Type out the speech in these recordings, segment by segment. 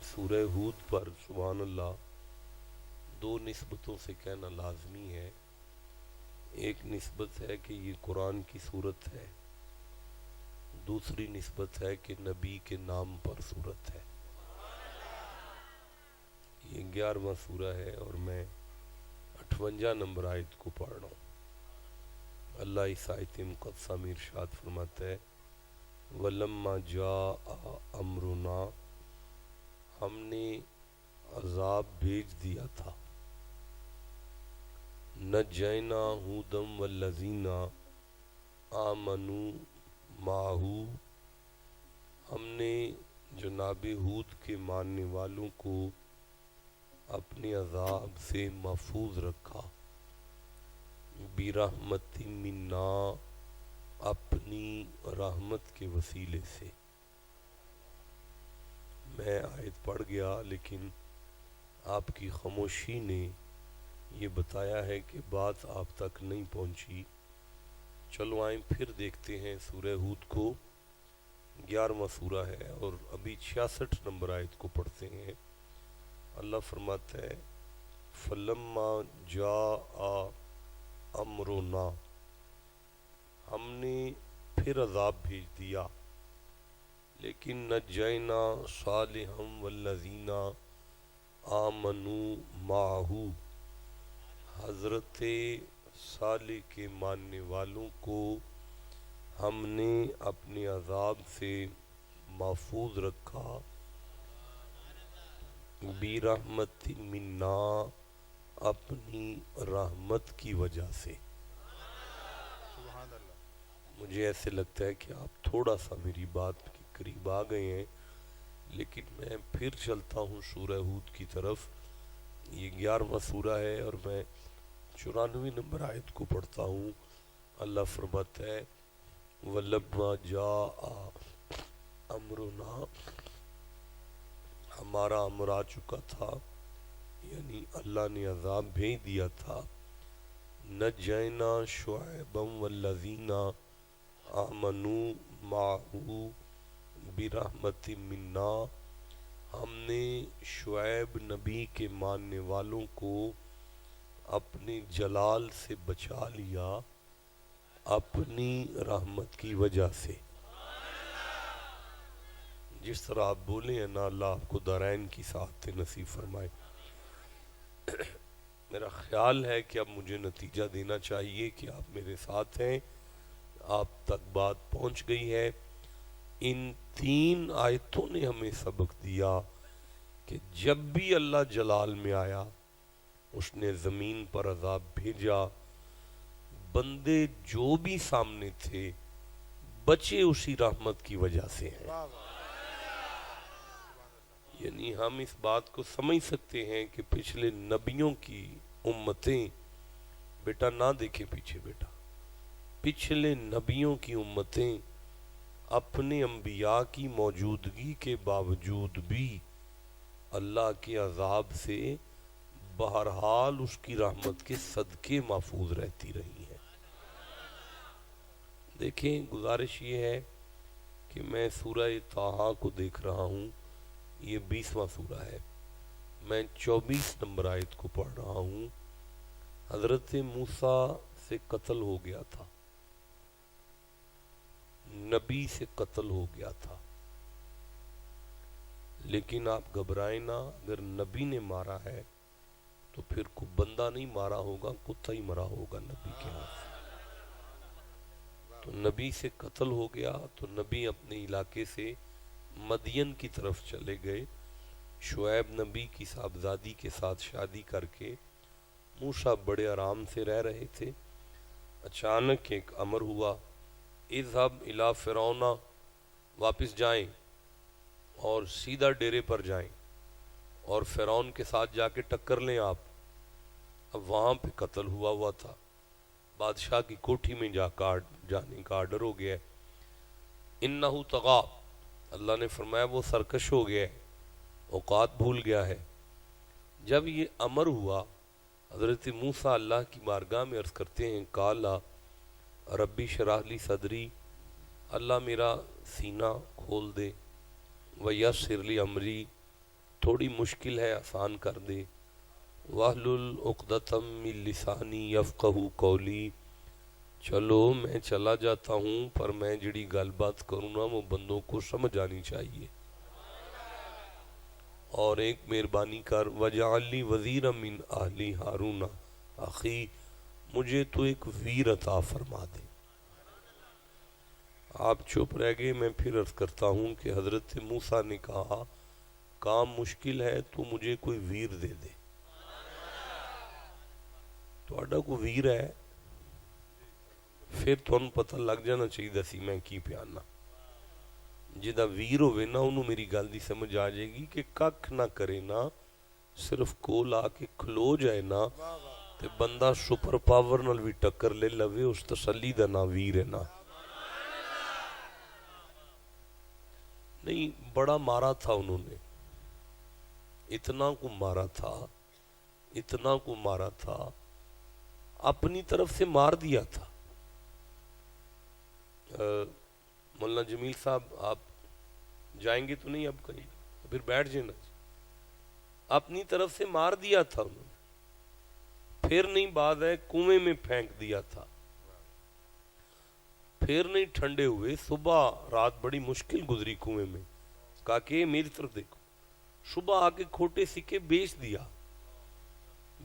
سورہ ہود پر سبحان اللہ دو نسبتوں سے کہنا لازمی ہے. ایک نسبت ہے کہ یہ قرآن کی صورت ہے، دوسری نسبت ہے کہ نبی کے نام پر صورت ہے. یہ 11واں سورہ ہے اور میں 58 نمبر آیت کو پڑھ رہا ہوں. اللہ اس آیت مقدسہ میں ارشاد فرماتا ہے وَلَمَّا جَاءَ أَمْرُنَا، ہم نے عذاب بھیج دیا تھا. نجینا ہودم والذین آمنوا معہ، ہم نے جناب ہود کے ماننے والوں کو اپنے عذاب سے محفوظ رکھا. برحمت منا، اپنی رحمت کے وسیلے سے. میں آیت پڑھ گیا لیکن آپ کی خاموشی نے یہ بتایا ہے کہ بات آپ تک نہیں پہنچی. چلو آئیں پھر دیکھتے ہیں سورہ ہود کو. 11واں سورہ ہے اور ابھی 66 نمبر آیت کو پڑھتے ہیں. اللہ فرماتا ہے فَلَمَّا جَاءَ أَمْرُنَا، ہم نے پھر عذاب بھیج دیا لیکن نجینا صالحا والذین آمنوا معہ، حضرت صالح کے ماننے والوں کو ہم نے اپنے عذاب سے محفوظ رکھا. برحمت منا، اپنی رحمت کی وجہ سے. مجھے ایسے لگتا ہے کہ آپ تھوڑا سا میری بات کے قریب آ گئے ہیں، لیکن میں پھر چلتا ہوں سورہ ہود کی طرف. یہ 11واں سورہ ہے اور میں 94 نمبر آیت کو پڑھتا ہوں. اللہ فرماتا ہے وَلَمَّا جَاءَ أَمْرُنَا، ہمارا امر آ چکا تھا، یعنی اللہ نے عذاب بھیج دیا تھا. نجینا شعیبا والذین آمنوا معہ برحمت منا، ہم نے شعیب نبی کے ماننے والوں کو اپنے جلال سے بچا لیا اپنی رحمت کی وجہ سے. جس طرح آپ بولے ہیں نا، اللہ آپ کو دارین کی سعادت نصیب فرمائے. میرا خیال ہے کہ اب مجھے نتیجہ دینا چاہیے کہ آپ میرے ساتھ ہیں، آپ تک بات پہنچ گئی ہے. ان 3 آیتوں نے ہمیں سبق دیا کہ جب بھی اللہ جلال میں آیا اس نے زمین پر عذاب بھیجا. بندے جو بھی سامنے تھے بچے اسی رحمت کی وجہ سے ہیں. یعنی ہم اس بات کو سمجھ سکتے ہیں کہ پچھلے نبیوں کی امتیں، بیٹا نہ دیکھے پیچھے بیٹا، پچھلے نبیوں کی امتیں اپنے انبیاء کی موجودگی کے باوجود بھی اللہ کے عذاب سے بہرحال اس کی رحمت کے صدقے محفوظ رہتی رہی ہیں. دیکھیں گزارش یہ ہے کہ میں سورہ طٰہٰ کو دیکھ رہا ہوں، یہ 20واں سورہ ہے. میں 24 نمبر آیت کو پڑھ رہا ہوں. حضرت موسیٰ سے قتل ہو گیا تھا، نبی سے قتل ہو گیا تھا، لیکن آپ گھبرائیں نہ. اگر نبی نے مارا ہے تو پھر کوئی بندہ نہیں مارا ہوگا، کتا ہی مرا ہوگا نبی کے ہاتھ سے. تو نبی سے قتل ہو گیا تو نبی اپنے علاقے سے مدین کی طرف چلے گئے. شعیب نبی کی صاحبزادی کے ساتھ شادی کر کے موسیٰ بڑے آرام سے رہ رہے تھے. اچانک ایک امر ہوا اذهب الی فرعون، واپس جائیں اور سیدھا ڈیرے پر جائیں اور فرعون کے ساتھ جا کے ٹکر لیں آپ. اب وہاں پہ قتل ہوا تھا، بادشاہ کی کوٹھی میں جانے کا آرڈر ہو گیا. انہو طغیٰ، اللہ نے فرمایا وہ سرکش ہو گیا ہے، اوقات بھول گیا ہے. جب یہ امر ہوا حضرت موسیٰ اللہ کی بارگاہ میں عرض کرتے ہیں قالا ربی اشرح لی صدری، اللہ میرا سینہ کھول دے، ویسر لی امری، تھوڑی مشکل ہے آسان کر دے. واحلل عقدۃ من لسانی یفقہوا قولی. چلو میں چلا جاتا ہوں، پر میں جڑی گل بات کروں نا وہ بندوں کو سمجھ آنی چاہیے. اور ایک مہربانی کر، وجعل لی وزیرا من اہلی ہارون اخی، مجھے تو ایک ویر عطا فرما دے. آپ چپ رہ گئے. میں پھر عرض کرتا ہوں کہ حضرت موسیٰ نے کہا کام مشکل ہے تو مجھے کوئی ویر دے دے. تہاڈا کوئی ویر ہے پھر تھانوں پتہ لگ جانا چاہیے سی میں کی پیانا. جدا ویر ہوئے نا انہوں میری گل دی سمجھ آ جائے گی کہ ککھ نہ کرے نا، صرف کول آ کے کھلو جائے نا تے بندہ سپر پاور نال بھی ٹکر لے لوے، اس تسلی دا نا ویر ہے نا. نہیں بڑا مارا تھا انہوں نے، اتنا کو مارا تھا، اتنا کو مارا تھا، اپنی طرف سے مار دیا تھا. مولانا جمیل صاحب آپ جائیں گے تو نہیں اب کہیں، پھر بیٹھ جانا. اپنی طرف سے مار دیا تھا انہوں نے. پھر نہیں بات ہے کنویں میں پھینک دیا تھا. پھر نہیں ٹھنڈے ہوئے. صبح رات بڑی مشکل گزری کنویں میں. کہا کہ میری طرف دیکھو. صبح آ کے کھوٹے سکے بیچ دیا.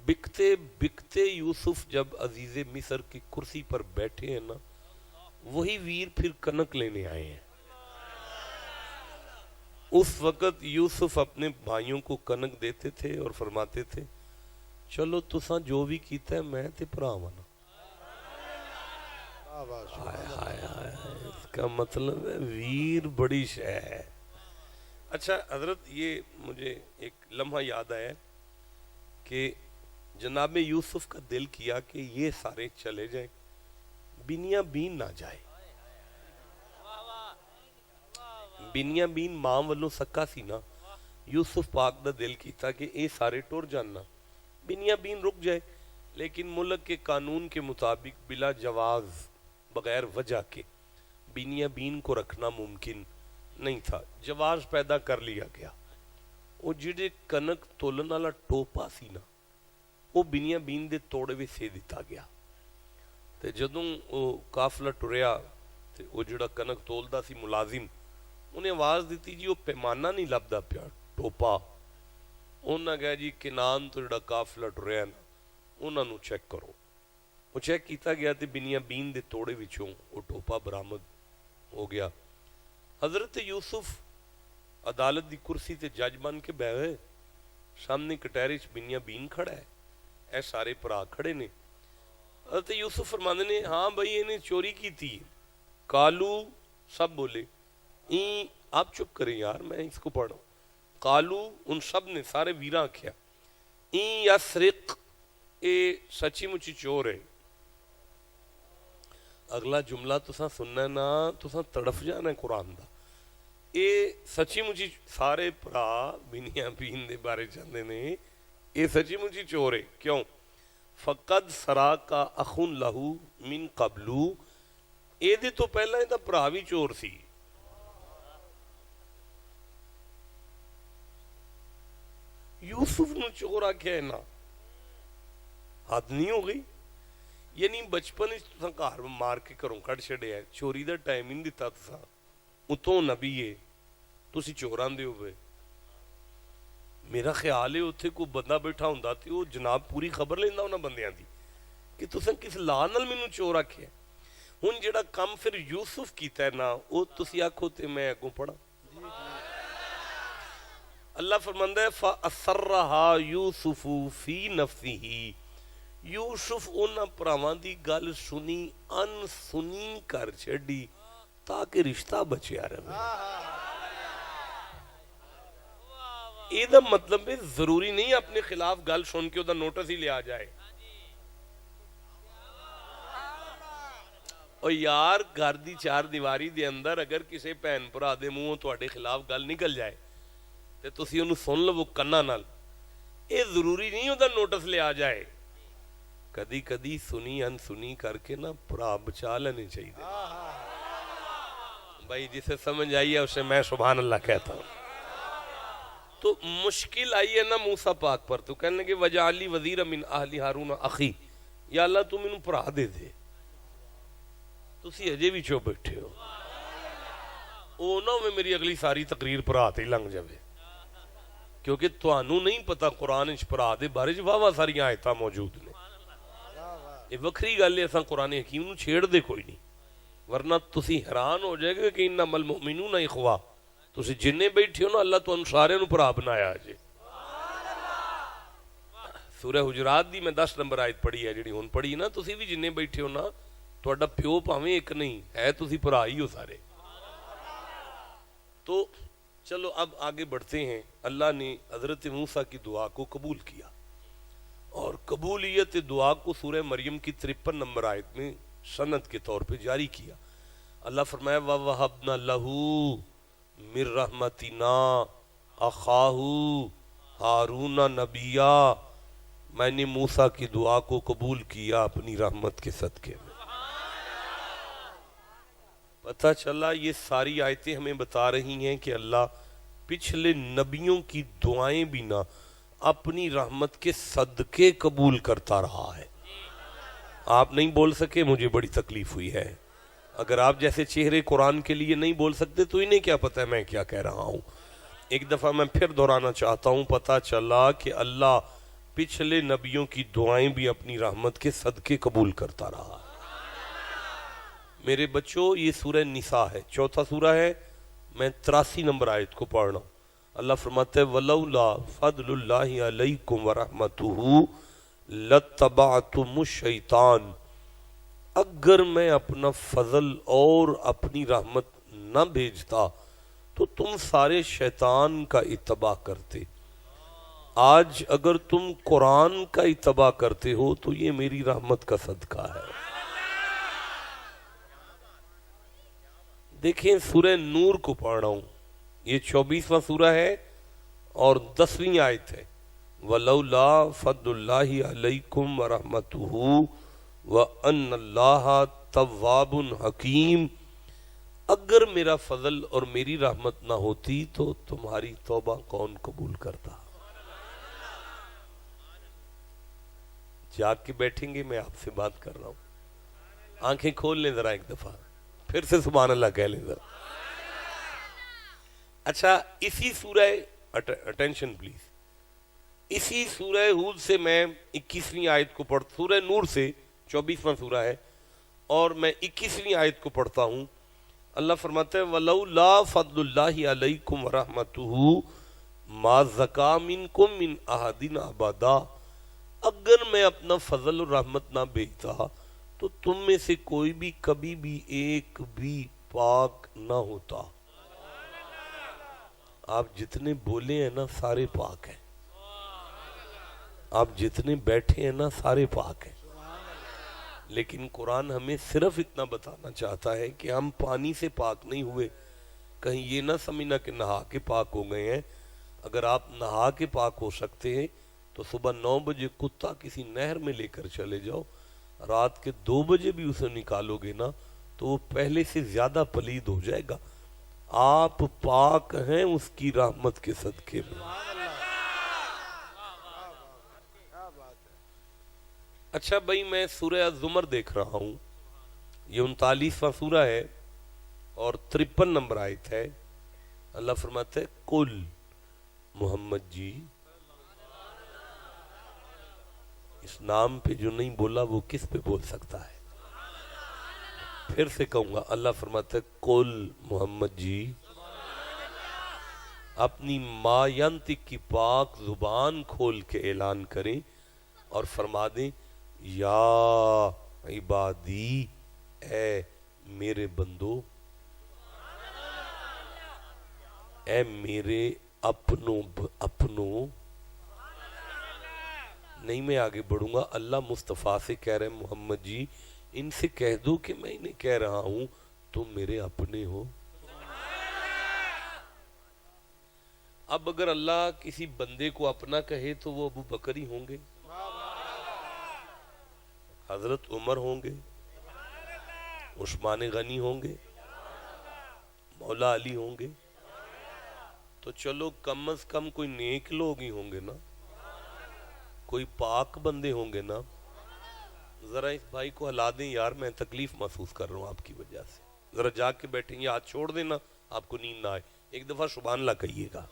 بکتے بکتے یوسف جب عزیز مصر کی کرسی پر بیٹھے ہیں نا، وہی ویر پھر کنک لینے آئے ہیں. اس وقت یوسف اپنے بھائیوں کو کنک دیتے تھے اور فرماتے تھے چلو تساں جو بھی کیتا ہے میں تے بھراواں نا. اس کا مطلب ہے ویر بڑی شے ہے. اچھا حضرت یہ مجھے ایک لمحہ یاد آیا کہ جناب یوسف کا دل کیا کہ یہ سارے چلے جائیں، بنیامین نہ جائے. بنیامین ماں والوں سکا سی نا. یوسف پاک دا دل کیتا کہ اے سارے ٹر جانا، بنیامین رک جائے. لیکن ملک کے قانون کے مطابق بلا جواز، بغیر وجہ کے بنیامین کو رکھنا ممکن نہیں تھا. جواز پیدا کر لیا گیا. وہ جڑے کنک تولن والا ٹوپا سی نا، وہ بنیامین دے توڑے وے سے دتا گیا. تے جدوں وہ قافلہ ٹریا تے وہ جڑا کنک تولدا سی ملازم، انہیں آواز دیتی جی وہ پیمانہ نہیں لبدا پیا ٹوپا. انہاں کہا جی کنان تو جڑا قافلہ ٹریا نا انہاں نو چیک کرو. وہ چیک کیتا گیا تے بنیامین دے توڑے وچوں وہ ٹوپا برآمد ہو گیا. حضرت یوسف عدالت دی کرسی تے جج بن کے بیٹھ گئے. سامنے کٹہرے چ بنیامین کھڑا ہے، اے سارے بھرا کھڑے نے. حضرت یوسف فرماندے نے ہاں بھائی انہیں چوری کی تھی. کالو سب بولے. آپ چپ کریں یار میں اس کو پڑھوں. کالو ان سب نے سارے ویراں کیا این یسرق، اے سچی مچی چور ہے. اگلا جملہ تساں سننا نا تساں تڑف جانا ہے قرآن دا. اے سچی مچی سارے پرا بنیامین دے بارے چاہتے نے اے سچی مچی چور ہے. کیوں؟ فقد سرا کا اخن لہو من قبلو، اے دے تو پہلا یہ پرا بھی چور سی. یوسف نو چور آکھیا ہے نا، حد نہیں ہو گئی؟ یعنی بچپن تساں گھر مار کے گھروں کڈ چھڈیا ہے، چوری دا ٹائم ہی نہیں دتا تساں. اتوں نبی ہے تسی چوراں دے ہوئے. میرا خیال ہے اتھے کوئی بندہ بیٹھا ہوندا تے وہ جناب پوری خبر لیندا انہاں بندیاں دی کہ تساں کس لا نال مینوں چور آکھیا. ہن جڑا کم پھر یوسف کیتا ہے نا وہ تسی آکھو تے میں اگوں پڑھاں. اللہ فرماندا ہے فَأَسَرَّهَا يُوسُفُ فِي نَفْسِهِ، یوسف انہاں پراواں دی گل سنی ان سنی کر چھڈی تاکہ رشتہ بچیا رہے. یہ دا مطلب ہے ضروری نہیں اپنے خلاف گل سن کے دا نوٹس ہی لیا جائے. اور یار گھر دی چار دیواری دے اندر اگر کسی بہن بھرا دے منہوں تواڈے خلاف گل نکل جائے تے تسی انہوں سن لو کنا نال، یہ ضروری نہیں وہ نوٹس لیا جائے. کدی کدی سنی ان سنی کر کے نا بھرا بچا لینے چاہیے. بھائی جسے سمجھ آئی ہے اسے میں سبحان اللہ کہتا ہوں. تو مشکل آئی ہے نا موسیٰ پاک پر، تو کہنے لگے وجعلی وزیر من اہلی ہارون اخی، یا اللہ تم انہوں پڑھا دے دے، تسی اجے بھی چو بیٹھے ہو، اونا میں میری اگلی ساری تقریر پڑھا تے لنگ جاوے، کیونکہ توانوں نہیں پتا قرآن اچ پڑھا دے بارے جو واہ ساری آیتاں موجود نے، یہ وکری گل ہے، اساں قرآن حکیم نو چھیڑ دے کوئی نہیں، ورنہ تسی حیران ہو جائے گا کہ انما المؤمنون اخوا، تسی جننے بیٹھے ہو نا اللہ تو انسارے نو پڑھا بنایا جے۔ سورہ حجرات دی میں 10 نمبر آیت پڑھی ہے جڑی ہن پڑھی نا، تسی بھی جننے بیٹھے ہو نا، تہاڈا پیو پاویں ایک نہیں ہے، تسی بھرا ہی ہو سارے۔ تو چلو اب آگے بڑھتے ہیں۔ اللہ نے حضرت موسیٰ کی دعا کو قبول کیا، اور قبولیت دعا کو سورہ مریم کی 53 نمبر آیت میں سند کے طور پہ جاری کیا۔ اللہ فرمایا وَوَهَبْنَا لَهُ مِن رَحْمَتِنَا أَخَاهُ ہارون نبیّا، میں نے موسیٰ کی دعا کو قبول کیا اپنی رحمت کے صدقے میں۔ پتہ چلا یہ ساری آیتیں ہمیں بتا رہی ہیں کہ اللہ پچھلے نبیوں کی دعائیں بھی نہ اپنی رحمت کے صدقے قبول کرتا رہا ہے۔ آپ نہیں بول سکے، مجھے بڑی تکلیف ہوئی ہے۔ اگر آپ جیسے چہرے قرآن کے لیے نہیں بول سکتے تو انہیں کیا پتہ ہے میں کیا کہہ رہا ہوں۔ ایک دفعہ میں پھر دہرانا چاہتا ہوں، پتہ چلا کہ اللہ پچھلے نبیوں کی دعائیں بھی اپنی رحمت کے صدقے قبول کرتا رہا ہے۔ میرے بچوں یہ سورہ نساء ہے، 4 سورہ ہے، میں 83 نمبر آیت کو پڑھ رہا ہوں۔ اللہ فرماتا ہے وَلَوْلَا فَضْلُ اللَّهِ عَلَيْكُمْ وَرَحْمَتُهُ لَاتَّبَعْتُمُ الشَّيْطَانَ، اگر میں اپنا فضل اور اپنی رحمت نہ بھیجتا تو تم سارے شیطان کا اتباع کرتے۔ آج اگر تم قرآن کا اتباع کرتے ہو تو یہ میری رحمت کا صدقہ ہے۔ دیکھیں سورہ نور کو پڑھ رہا ہوں، یہ 24واں سورہ ہے اور 10ویں آیت ہے۔ وَلَوْلَا فَضْلُ اللَّهِ عَلَيْكُمْ وَرَحْمَتُهُ وَأَنَّ اللَّهَ تَوَّابٌ حَکِيمٌ، اگر میرا فضل اور میری رحمت نہ ہوتی تو تمہاری توبہ کون قبول کرتا۔ جاگ کے بیٹھیں گے، میں آپ سے بات کر رہا ہوں، آنکھیں کھول لیں ذرا ایک دفعہ، پھر سے سبحان اللہ کہہ لیں ذرا۔ اچھا اسی سورہ اٹینشن پلیز، اسی سورہ ہود سے میں 21ویں آیت کو پڑھتا، سورہ نور سے 24واں سورہ ہے اور میں 21ویں آیت کو پڑھتا ہوں۔ اللہ فرماتا ہے وَلَوْلَا فَضْلُ اللَّهِ عَلَيْكُمْ وَرَحْمَتُهُ مَا زَكَىٰ مِنْكُمْ مِنْ أَحَدٍ أَبَدًا، اگر میں اپنا فضل اور رحمت نہ بھیجتا تو تم میں سے کوئی بھی کبھی بھی ایک بھی پاک نہ ہوتا۔ آپ جتنے بولے ہیں نا سارے پاک ہیں، آپ جتنے بیٹھے ہیں نا سارے پاک ہیں، لیکن قرآن ہمیں صرف اتنا بتانا چاہتا ہے کہ ہم پانی سے پاک نہیں ہوئے، کہیں یہ نہ سمجھنا کہ نہا کے پاک ہو گئے ہیں۔ اگر آپ نہا کے پاک ہو سکتے ہیں تو صبح 9 بجے کتا کسی نہر میں لے کر چلے جاؤ، رات کے 2 بجے بھی اسے نکالو گے نا تو وہ پہلے سے زیادہ پلید ہو جائے گا۔ آپ پاک ہیں اس کی رحمت کے صدقے میں۔ اچھا بھائی میں سورہ الزمر دیکھ رہا ہوں، یہ 39واں سورہ ہے اور 53 نمبر آیت ہے۔ اللہ فرماتا ہے کل محمد جی، اس نام پہ جو نہیں بولا وہ کس پہ بول سکتا ہے؟ پھر سے کہوں گا، اللہ فرماتا ہے کل محمد جی، اپنی ما ینطق کی پاک زبان کھول کے اعلان کریں اور فرما دیں یا عبادی، اے میرے بندو، اے میرے اپنوں نہیں میں آگے بڑھوں گا، اللہ مصطفیٰ سے کہہ رہے ہیں محمد جی ان سے کہہ دو کہ میں انہیں کہہ رہا ہوں تم میرے اپنے ہو۔ اب اگر اللہ کسی بندے کو اپنا کہے تو وہ ابو بکر ہی ہوں گے، حضرت عمر ہوں گے، عثمان غنی ہوں گے، مولا علی ہوں گے، تو چلو کم از کم کوئی نیک لوگ ہی ہوں گے نا، کوئی پاک بندے ہوں گے نا. ذرا اس بھائی کو ہلا دیں یار، میں تکلیف محسوس کر رہا ہوں آپ کی وجہ سے. ذرا جا کے بیٹھیں گے، ہاتھ چھوڑ دینا، آپ کو نیند نہ آئے، ایک دفعہ سبحان اللہ کہیے گا.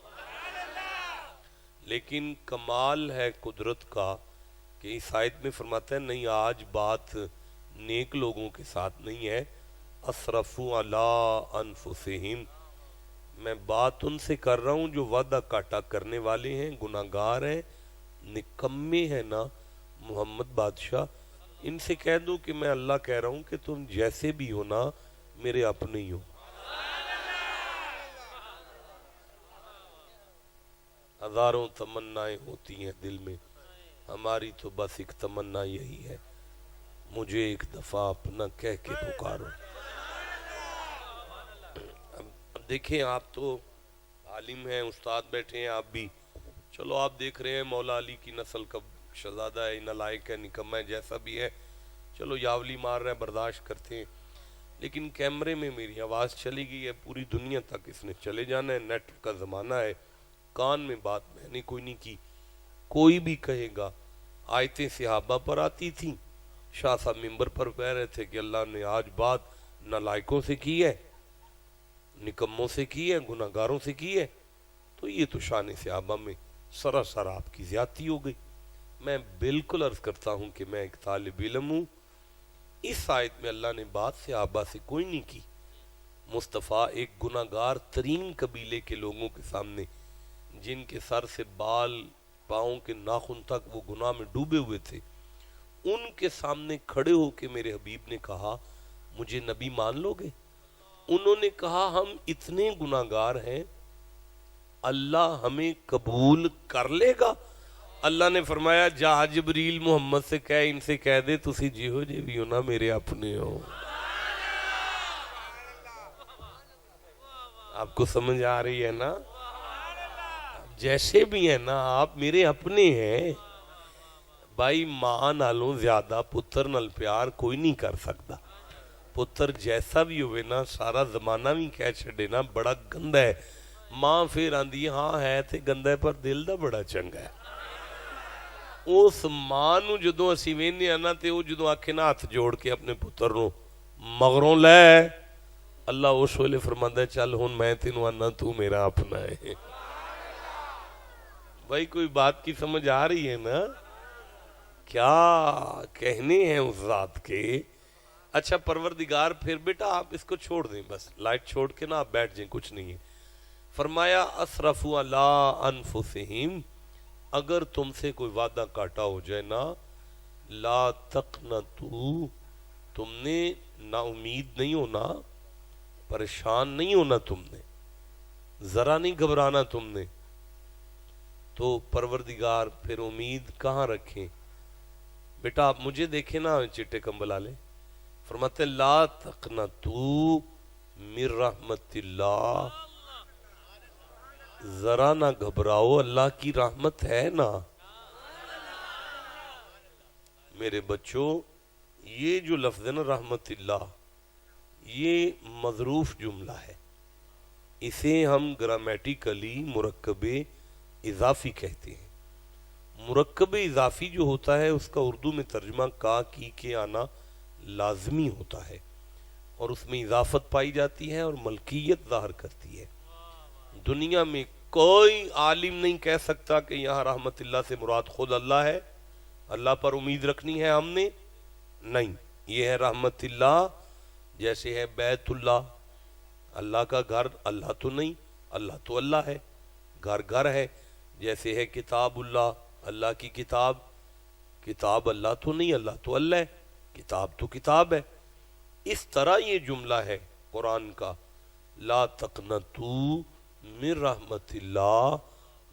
لیکن کمال ہے قدرت کا کہ اس آیت میں فرماتا ہے نہیں، آج بات نیک لوگوں کے ساتھ نہیں ہے. اسرفوا علی انفسہم، میں بات ان سے کر رہا ہوں جو وعدہ کاٹا کرنے والے ہیں، گناہگار ہیں، نکمے ہیں نا. محمد بادشاہ ان سے کہہ دو کہ میں اللہ کہہ رہا ہوں کہ تم جیسے بھی ہو نا میرے اپنے ہی ہو. ہزاروں تمنائیں ہوتی ہیں دل میں، ہماری تو بس ایک تمنا یہی ہے، مجھے ایک دفعہ اپنا کہہ کے پکارو. اب دیکھیں، آپ تو عالم ہیں، استاد بیٹھے ہیں، آپ بھی چلو آپ دیکھ رہے ہیں مولا علی کی نسل کا شہزادہ ہے، نالائق ہے، نکمہ ہے، جیسا بھی ہے، چلو یاولی مار رہے ہیں، برداشت کرتے ہیں. لیکن کیمرے میں میری آواز چلی گئی ہے، پوری دنیا تک اس نے چلے جانا ہے، نیٹ کا زمانہ ہے. کان میں بات میں نے کوئی نہیں کی. کوئی بھی کہے گا آیتیں صحابہ پر آتی تھیں، شاہ صاحب ممبر پر کہہ رہے تھے کہ اللہ نے آج بات نالائکوں سے کی ہے، نکموں سے کی ہے، گناہگاروں سے کی ہے، تو یہ تو شان صحابہ میں سراسر آپ کی زیادتی ہو گئی. میں بالکل عرض کرتا ہوں کہ میں ایک طالب علم ہوں. اس آیت میں اللہ نے بات صحابہ سے کوئی نہیں کی. مصطفیٰ ایک گناہگار ترین قبیلے کے لوگوں کے سامنے، جن کے سر سے بال پاؤں کے ناخن تک وہ گناہ میں ڈوبے ہوئے تھے، ان کے سامنے کھڑے ہو کے میرے حبیب نے کہا مجھے نبی مان لو گے؟ انہوں نے کہا ہم اتنے گناہگار ہیں، اللہ ہمیں قبول کر لے گا؟ اللہ نے فرمایا جا جبریل محمد سے کہہ، ان سے کہہ دے تسی جیہو جے بھی ہو نا میرے اپنے ہو. آپ کو سمجھ آ رہی ہے نا؟ جیسے بھی ہیں نا آپ میرے اپنے ہیں. بھائی ماں نالوں زیادہ پتر نال پیار کوئی نہیں کر سکتا. پتر جیسا بھی ہوئے نا، سارا زمانہ بھی کہہ چھڑے نا بڑا گندا ہے، ماں پھر آندھی ہاں ہے تے گندا ہے پر دل دا بڑا چنگا ہے. اس ماں نو جدوں اسی وینے آنا تے وہ جدوں آکھے نا ہاتھ جوڑ کے اپنے پتر نو مغروں لے، اللہ اس ویلے فرماندا ہے چل ہن میں تینوں آنا تو میرا اپنا ہے. بھائی کوئی بات کی سمجھ آ رہی ہے نا؟ کیا کہنے ہیں اس ذات کے. اچھا پروردگار پھر بیٹا آپ اس کو چھوڑ دیں، بس لائٹ چھوڑ کے نا آپ بیٹھ جائیں، کچھ نہیں ہے. فرمایا اسرفوا علی انفسہم، اگر تم سے کوئی وعدہ کاٹا ہو جائے نا، لا تقنطوا، تم نے نا امید نہیں ہونا، پریشان نہیں ہونا، تم نے ذرا نہیں گھبرانا. تم نے تو پروردگار پھر امید کہاں رکھیں؟ بیٹا آپ مجھے دیکھیں نا چٹے کمبل والے، فرماتے لا تقنطوا من رحمت اللہ، ذرا نہ گھبراؤ، اللہ کی رحمت ہے نا. میرے بچوں یہ جو لفظ ہے نا رحمت اللہ، یہ مظروف جملہ ہے، اسے ہم گرامیٹیکلی مرکب اضافی کہتے ہیں. مرکب اضافی جو ہوتا ہے اس کا اردو میں ترجمہ کا کی کے آنا لازمی ہوتا ہے، اور اس میں اضافت پائی جاتی ہے اور ملکیت ظاہر کرتی ہے. دنیا میں کوئی عالم نہیں کہہ سکتا کہ یہاں رحمت اللہ سے مراد خود اللہ ہے، اللہ پر امید رکھنی ہے ہم نے، نہیں. یہ ہے رحمت اللہ، جیسے ہے بیت اللہ، اللہ کا گھر، اللہ تو نہیں، اللہ تو اللہ ہے، گھر گھر ہے. جیسے ہے کتاب اللہ، اللہ کی کتاب، کتاب اللہ تو نہیں، اللہ تو اللہ ہے، کتاب تو کتاب ہے. اس طرح یہ جملہ ہے قرآن کا، لا تقنطوا من رحمت اللہ،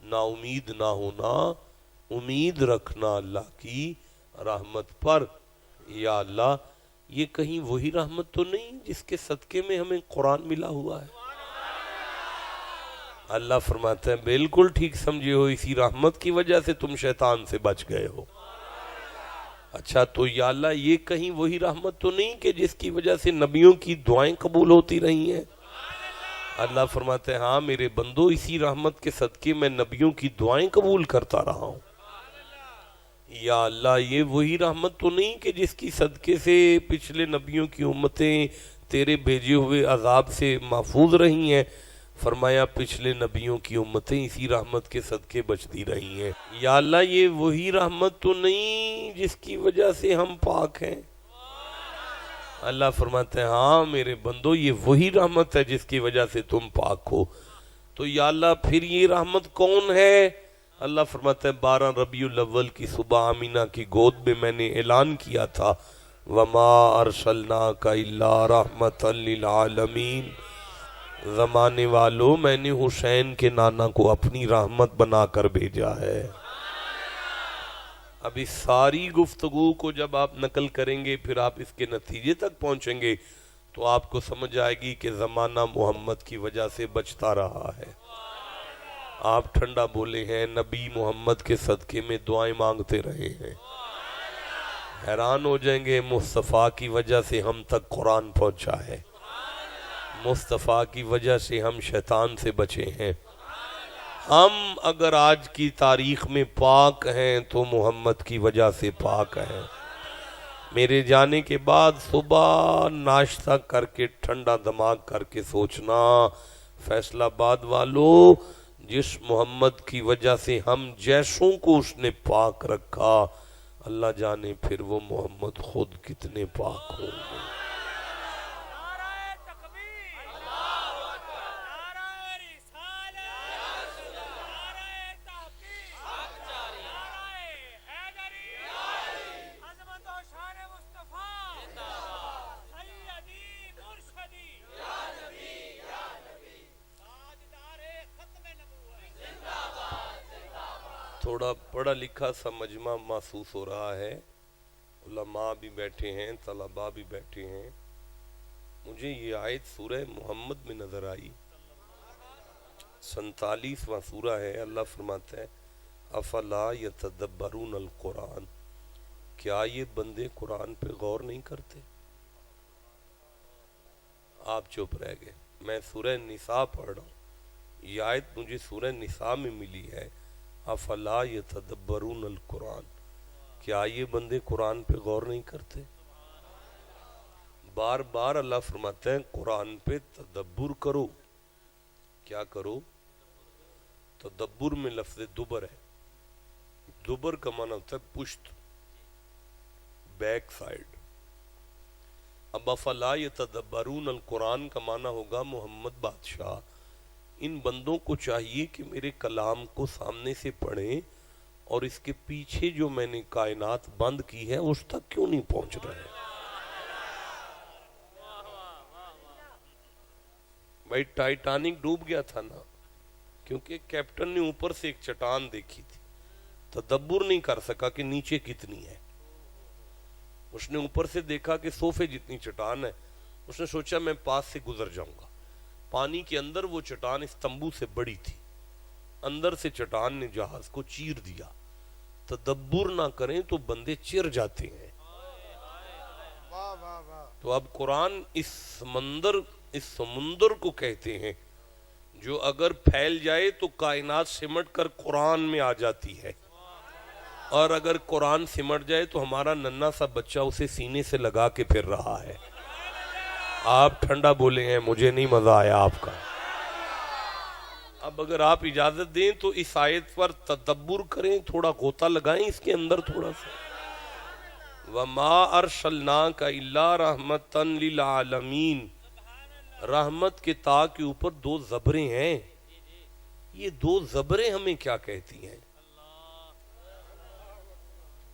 نا امید نہ ہونا، امید رکھنا اللہ کی رحمت پر. یا اللہ یہ کہیں وہی رحمت تو نہیں جس کے صدقے میں ہمیں قرآن ملا ہوا ہے؟ اللہ فرماتا ہے بالکل ٹھیک سمجھے ہو، اسی رحمت کی وجہ سے تم شیطان سے بچ گئے ہو. اچھا تو یا اللہ یہ کہیں وہی رحمت تو نہیں کہ جس کی وجہ سے نبیوں کی دعائیں قبول ہوتی رہی ہیں؟ اللہ فرماتے ہیں ہاں میرے بندو اسی رحمت کے صدقے میں نبیوں کی دعائیں قبول کرتا رہا ہوں. یا اللہ یہ وہی رحمت تو نہیں کہ جس کی صدقے سے پچھلے نبیوں کی امتیں تیرے بھیجے ہوئے عذاب سے محفوظ رہی ہیں. فرمایا پچھلے نبیوں کی امتیں اسی رحمت کے صدقے بچتی رہی ہیں. یا اللہ یہ وہی رحمت تو نہیں جس کی وجہ سے ہم پاک ہیں. اللہ فرماتے ہیں ہاں میرے بندو یہ وہی رحمت ہے جس کی وجہ سے تم پاک ہو. تو یا اللہ پھر یہ رحمت کون ہے؟ اللہ فرماتے ہیں 12 ربیع الاول کی صبح آمینہ کی گود میں میں نے اعلان کیا تھا وما ارسلناک الا رحمت للعالمین. زمانے والوں میں نے حسین کے نانا کو اپنی رحمت بنا کر بھیجا ہے. اب اس ساری گفتگو کو جب آپ نقل کریں گے پھر آپ اس کے نتیجے تک پہنچیں گے تو آپ کو سمجھ آئے گی کہ زمانہ محمد کی وجہ سے بچتا رہا ہے. آپ ٹھنڈا بولے ہیں نبی محمد کے صدقے میں دعائیں مانگتے رہے ہیں. حیران ہو جائیں گے مصطفیٰ کی وجہ سے ہم تک قرآن پہنچا ہے. مصطفیٰ کی وجہ سے ہم شیطان سے بچے ہیں. ہم اگر آج کی تاریخ میں پاک ہیں تو محمد کی وجہ سے پاک ہیں. میرے جانے کے بعد صبح ناشتہ کر کے ٹھنڈا دماغ کر کے سوچنا فیصل آباد والو جس محمد کی وجہ سے ہم جیسوں کو اس نے پاک رکھا اللہ جانے پھر وہ محمد خود کتنے پاک ہوں گے. تھوڑا پڑھا لکھا سا مجمع محسوس ہو رہا ہے. علماء بھی بیٹھے ہیں طلباء بھی بیٹھے ہیں. مجھے یہ آیت سورہ محمد میں نظر آئی 47واں سورہ ہے. اللہ فرماتا ہے افلا یتدبرون القرآن کیا یہ بندے قرآن پہ غور نہیں کرتے؟ آپ چپ رہ گئے. میں سورہ نساء پڑھ رہا ہوں. یہ آیت مجھے سورہ نساء میں ملی ہے افلا یتدبرون القرآن کیا یہ بندے قرآن پہ غور نہیں کرتے؟ بار بار اللہ فرماتے ہیں قرآن پہ تدبر کرو. کیا کرو؟ تدبر میں لفظ دبر ہے. دبر کا معنی ہوتا ہے پشت بیک سائڈ. اب افلا یتدبرون القرآن کا معنی ہوگا محمد بادشاہ ان بندوں کو چاہیے کہ میرے کلام کو سامنے سے پڑھیں اور اس کے پیچھے جو میں نے کائنات بند کی ہے اس تک کیوں نہیں پہنچ رہے؟ بھائی ٹائٹانک ڈوب گیا تھا نا کیونکہ کیپٹن نے اوپر سے ایک چٹان دیکھی تھی. تدبر نہیں کر سکا کہ نیچے کتنی ہے. اس نے اوپر سے دیکھا کہ صوفے جتنی چٹان ہے. اس نے سوچا میں پاس سے گزر جاؤں گا. پانی کے اندر وہ چٹان اس تمبو سے بڑی تھی. اندر سے چٹان نے جہاز کو چیر دیا. تدبر نہ کریں تو بندے چر جاتے ہیں. تو اب قرآن اس سمندر کو کہتے ہیں جو اگر پھیل جائے تو کائنات سمٹ کر قرآن میں آ جاتی ہے اور اگر قرآن سمٹ جائے تو ہمارا ننھا سا بچہ اسے سینے سے لگا کے پھر رہا ہے. آپ ٹھنڈا بولے ہیں مجھے نہیں مزہ آیا آپ کا. اب اگر آپ اجازت دیں تو اس آیت پر تدبر کریں تھوڑا غوطہ لگائیں اس کے اندر تھوڑا سا. وَمَا أَرْسَلْنَاكَ إِلَّا رَحْمَةً لِلْعَالَمِينَ. رحمت کے تا کے اوپر 2 زبریں ہیں. یہ 2 زبریں ہمیں کیا کہتی ہیں؟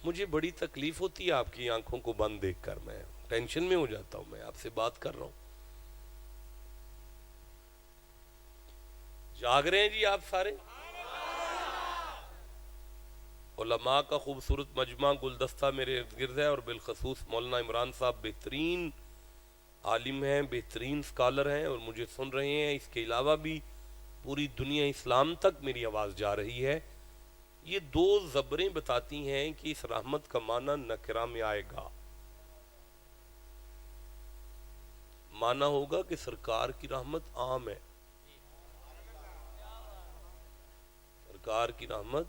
مجھے بڑی تکلیف ہوتی ہے آپ کی آنکھوں کو بند دیکھ کر. میں ٹینشن میں ہو جاتا ہوں. میں آپ سے بات کر رہا ہوں جاگ رہے ہیں جی آپ سارے؟ علماء کا خوبصورت مجمع گلدستہ میرے ارد گرد ہے اور بالخصوص مولانا عمران صاحب بہترین عالم ہیں بہترین سکالر ہیں اور مجھے سن رہے ہیں. اس کے علاوہ بھی پوری دنیا اسلام تک میری آواز جا رہی ہے. یہ 2 زبریں بتاتی ہیں کہ اس رحمت کا معنی نکرہ میں آئے گا. معنی ہوگا کہ سرکار کی رحمت عام ہے سرکار کی رحمت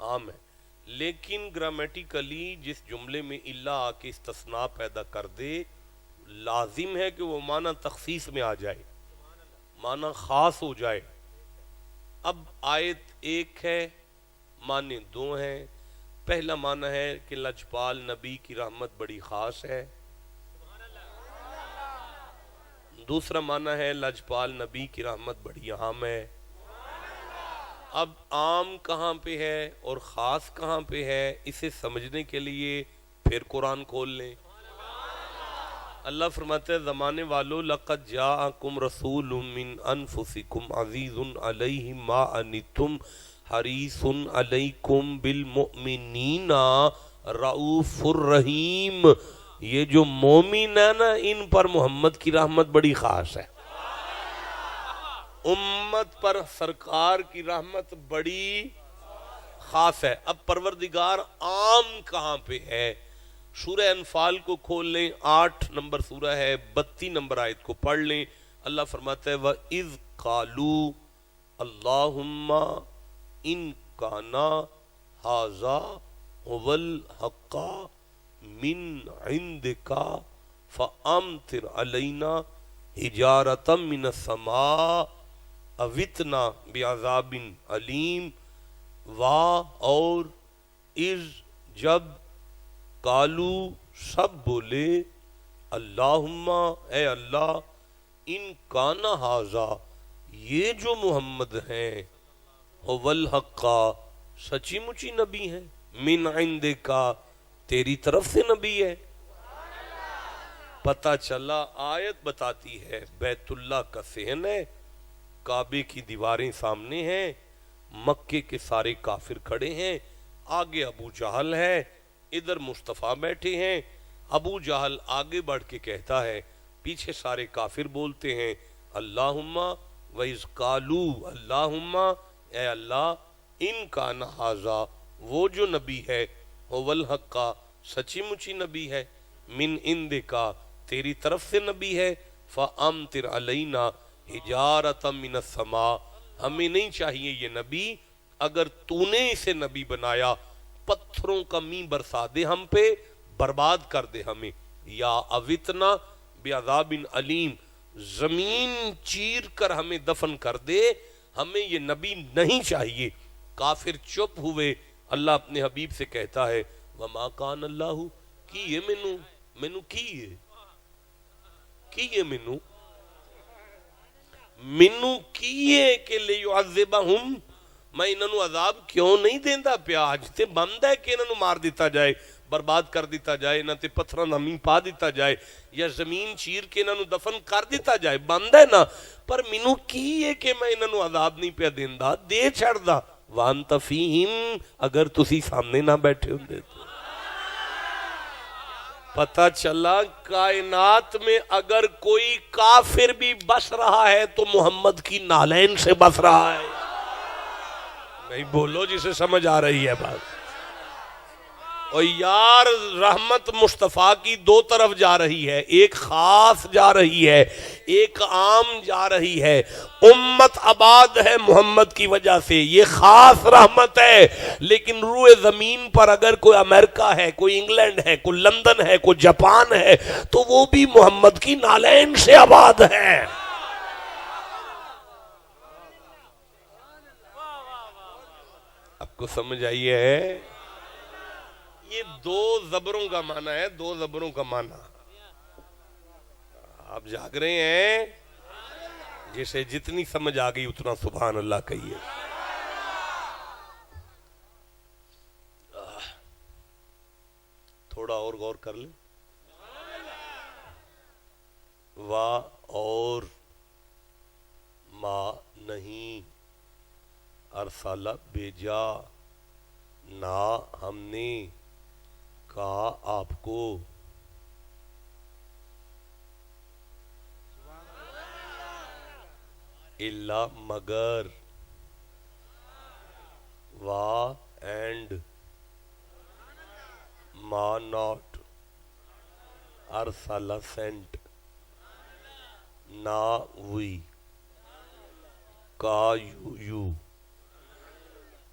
عام ہے. لیکن گرامیٹیکلی جس جملے میں اللہ آ کے استثناء پیدا کر دے لازم ہے کہ وہ معنی تخصیص میں آ جائے, معنی خاص ہو جائے. اب آیت ایک ہے, معنی دو ہیں. پہلا معنی ہے کہ لجپال نبی کی رحمت بڑی خاص ہے. دوسرا معنی ہے لجپال نبی کی رحمت بڑی عام ہے. اب عام کہاں پہ ہے اور خاص کہاں پہ ہے, اسے سمجھنے کے لیے پھر قرآن کھول لیں. اللہ فرماتے ہیں زمانے والو لقد جاءکم رسول من انفسکم عزیز علیہ ما عنتم حریص علیکم بالمؤمنین رؤوف الرحیم. یہ جو مومن ہے نا, ان پر محمد کی رحمت بڑی خاص ہے. امت پر سرکار کی رحمت بڑی خاص ہے. اب پروردگار عام کہاں پہ ہے؟ سورہ انفال کو کھول لیں, 8 نمبر سورہ ہے, 32 نمبر آیت کو پڑھ لیں. اللہ فرماتا ہے وَإِذْ قَالُوا اللَّهُمَّ إِن كَانَ هَذَا هُوَ الْحَقَّ مِنْ عِنْدِكَ فَأَمْطِرْ عَلَيْنَا حِجَارَةً مِنَ السَّمَاءِ أَوْ ائْتِنَا بِعَذَابٍ أَلِيمٍ. اور جب قالو سب بولے اللہم اے اللہ ان کان ھذا یہ جو محمد ہیں هو الحق سچی مچی نبی ہیں, من عندک تیری طرف سے نبی ہے. پتہ چلا آیت بتاتی ہے بیت اللہ کا صحن ہے, کعبے کی دیواریں سامنے ہیں, مکے کے سارے کافر کھڑے ہیں, آگے ابو جہل ہے, ادھر مصطفیٰ بیٹھے ہیں. ابو جہل آگے بڑھ کے کہتا ہے, پیچھے سارے کافر بولتے ہیں اللہم وَإِذْ قَالُوا اللہم اے اللہ ان کان ھذا وہ جو نبی ہے هو الحق سچی مچی نبی ہے, من عندک تیری طرف سے نبی ہے, فَأَمْطِرْ عَلَيْنَا حِجَارَةً مِنَ السَّمَاءِ ہمیں نہیں چاہیے یہ نبی, اگر تو نے اسے نبی بنایا پتھروں کا می برسا دے ہم پہ, برباد کر دے ہمیں. یا اوتنا بعذاب علیم زمین چیر کر ہمیں دفن کر دے, ہمیں یہ نبی نہیں چاہیے. کافر چپ ہوئے. اللہ اپنے حبیب سے کہتا ہے وما کان اللہ کیے مینو کیے مینو کیے کہ لیعذبہم میں انہوں عذاب کیوں نہیں دیندا پیا, اج تے بند ہے کہ انہوں مار دیتا جائے, برباد کر دیتا جائے, انہوں تے پتھراں نمی پا دیتا جائے, یا زمین چیر کے انہوں دفن کر دیتا جائے, بند ہے نا. پر مینوں کی ہے کہ میں انہوں عذاب نہیں پیا دیندا, دے چھڑدا. وانت فیہم اگر تسی سامنے نہ بیٹھے ہوندے تو. پتہ چلا کائنات میں اگر کوئی کافر بھی بس رہا ہے تو محمد کی نالین سے بس رہا ہے. نہیں بولو جسے سمجھ آ رہی ہے بات. اور یار رحمت مصطفیٰ کی دو طرف جا رہی ہے, ایک خاص جا رہی ہے, ایک عام جا رہی ہے. امت آباد ہے محمد کی وجہ سے, یہ خاص رحمت ہے. لیکن روئے زمین پر اگر کوئی امریکہ ہے, کوئی انگلینڈ ہے, کوئی لندن ہے, کوئی جاپان ہے, تو وہ بھی محمد کی نالین سے آباد ہے. آپ کو سمجھ آئی ہے؟ یہ دو زبروں کا معنی ہے, دو زبروں کا معنی. آپ جاگ رہے ہیں؟ جسے جتنی سمجھ آ گئی اتنا سبحان اللہ کہیے. تھوڑا اور غور کر لیں. وا اور ما نہیں, ارسالہ بھیجا, نہ ہم نے کہا آپ کو, الا مگر, وا اینڈ ما ناٹ, ارسالہ سینٹ, نہ وی, کا یو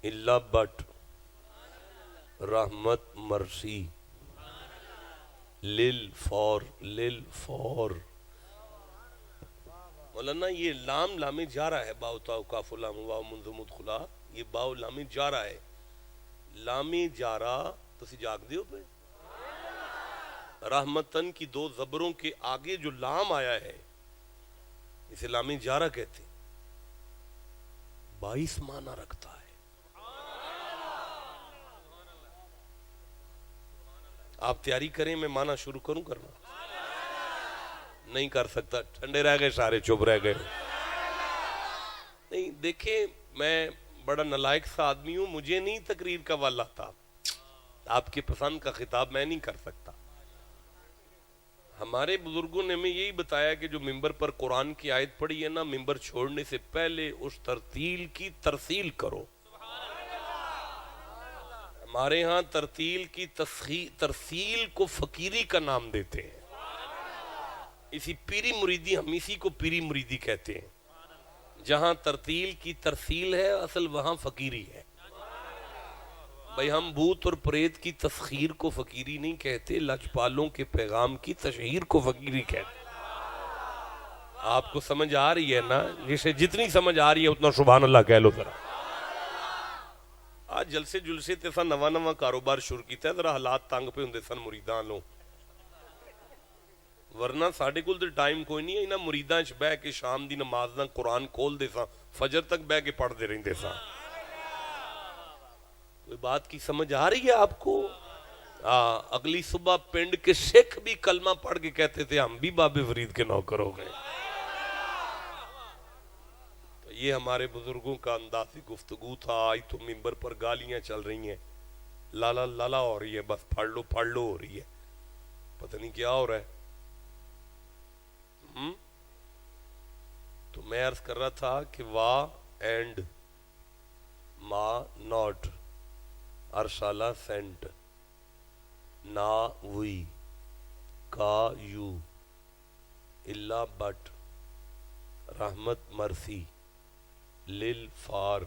الا بٹ رحمت مرسی للفور مولانا یہ لام لام جارہ ہے، باؤ تاؤ کاف لام واو منذ مدخلا، یہ باؤ لام جارہ ہے، لام جارہ تسی جاگ دیو پہ رحمتن کی دو زبروں کے آگے جو لام آیا ہے اسے لام جارہ کہتے ہیں، 22 معنی رکھتا ہے۔ آپ تیاری کریں، میں معنی شروع کروں کرنا؟ نہیں کر سکتا، ٹھنڈے رہ گئے سارے، چپ رہ گئے۔ نہیں دیکھیں، میں بڑا نالائق سا آدمی ہوں، مجھے نہیں تقریر کا والا تھا، آپ کی پسند کا خطاب میں نہیں کر سکتا۔ ہمارے بزرگوں نے ہمیں یہی بتایا کہ جو ممبر پر قرآن کی آیت پڑھی ہے نا، ممبر چھوڑنے سے پہلے اس ترتیل کی ترسیل کرو۔ ہمارے ہاں ترتیل کی ترسیل کو فقیری کا نام دیتے ہیں، اسی پیری مریدی، ہم اسی کو پیری مریدی کہتے ہیں۔ جہاں ترتیل کی ترسیل ہے اصل وہاں فقیری ہے۔ بھئی ہم بھوت اور پریت کی تسخیر کو فقیری نہیں کہتے، لجپالوں کے پیغام کی تشہیر کو فقیری کہتے۔ آپ کو سمجھ آ رہی ہے نا؟ جسے جتنی سمجھ آ رہی ہے اتنا سبحان اللہ کہہ لو ذرا۔ آج جلسے جلسے تیسا نواں نواں کاروبار شروع کیتا ہے، ذرا حالات تانگ پہ ہوندے سن مریدان لو، ورنہ ساڑھے کل دے ٹائم کوئی نہیں ہے، انہاں مریدان چھ بہ کے شام دی نماز نہ قرآن کھول دے سا، فجر تک بہ کے پڑھ دے رہیں دے سا۔ کوئی بات کی سمجھ آ رہی ہے آپ کو؟ اگلی صبح پنڈ کے سکھ بھی کلمہ پڑھ کے کہتے تھے ہم بھی بابے فرید کے نوکر ہو گئے۔ تو یہ ہمارے بزرگوں کا انداز گفتگو تھا۔ آج تو ممبر پر گالیاں چل رہی ہیں، لالا لالا ہو رہی ہے، بس پڑھ لو ہو رہی ہے، پتہ نہیں کیا ہو رہا ہے۔ تو میں عرض کر رہا تھا کہ وا اینڈ ما ناٹ ارسالہ سینٹ، نا وی کا یو الا بٹ رحمت مرسی لل فار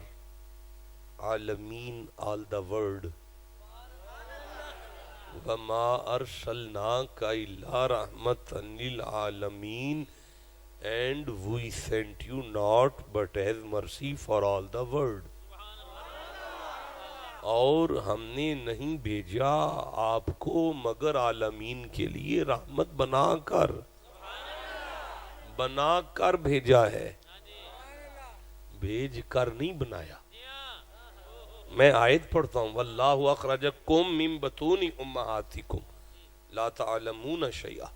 عالمین آل دا ورلڈ وما ارسلناک الا رحمت للعالمین and we sent you not but as mercy for all the world۔ اور ہم نے نہیں بھیجا آپ کو مگر عالمین کے لیے رحمت بنا کر بھیجا ہے، بھیج کر نہیں بنایا۔ میں آیت پڑھتا ہوں، واللہ اخرجکم من بطون امہاتکم لا تعلمون شیئا،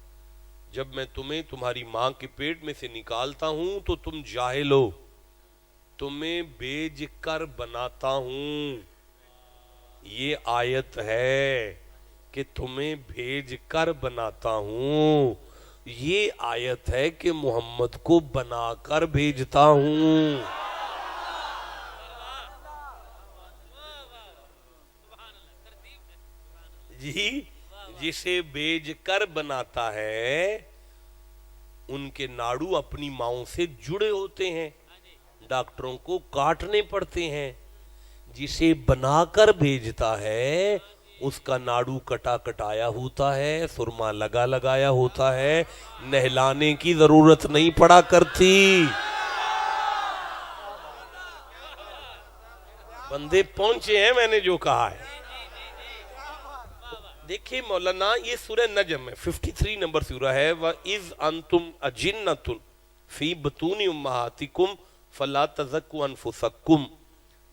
جب میں تمہیں تمہاری ماں کے پیٹ میں سے نکالتا ہوں تو تم جاہل ہو، تمہیں بھیج کر بناتا ہوں۔ یہ آیت ہے کہ تمہیں بھیج کر بناتا ہوں، یہ آیت ہے کہ محمد کو بنا کر بھیجتا ہوں۔ جی، جسے بھیج کر بناتا ہے ان کے ناڑو اپنی ماؤں سے جڑے ہوتے ہیں، ڈاکٹروں کو کاٹنے پڑتے ہیں۔ جسے بنا کر بھیجتا ہے اس کا ناڑو کٹا کٹایا ہوتا ہے، سرما لگا لگایا ہوتا ہے، نہلانے کی ضرورت نہیں پڑا کرتی۔ بندے پہنچے ہیں میں نے جو کہا ہے۔ دیکھیں مولانا، یہ سورہ نجم ہے، 53 نمبر سورہ ہے، وَإِذْ أَنْتُمْ أَجِنَّةٌ فِي بُطُونِ أُمَّهَاتِكُمْ فَلَا تَزَكُّوا أَنفُسَكُمْ،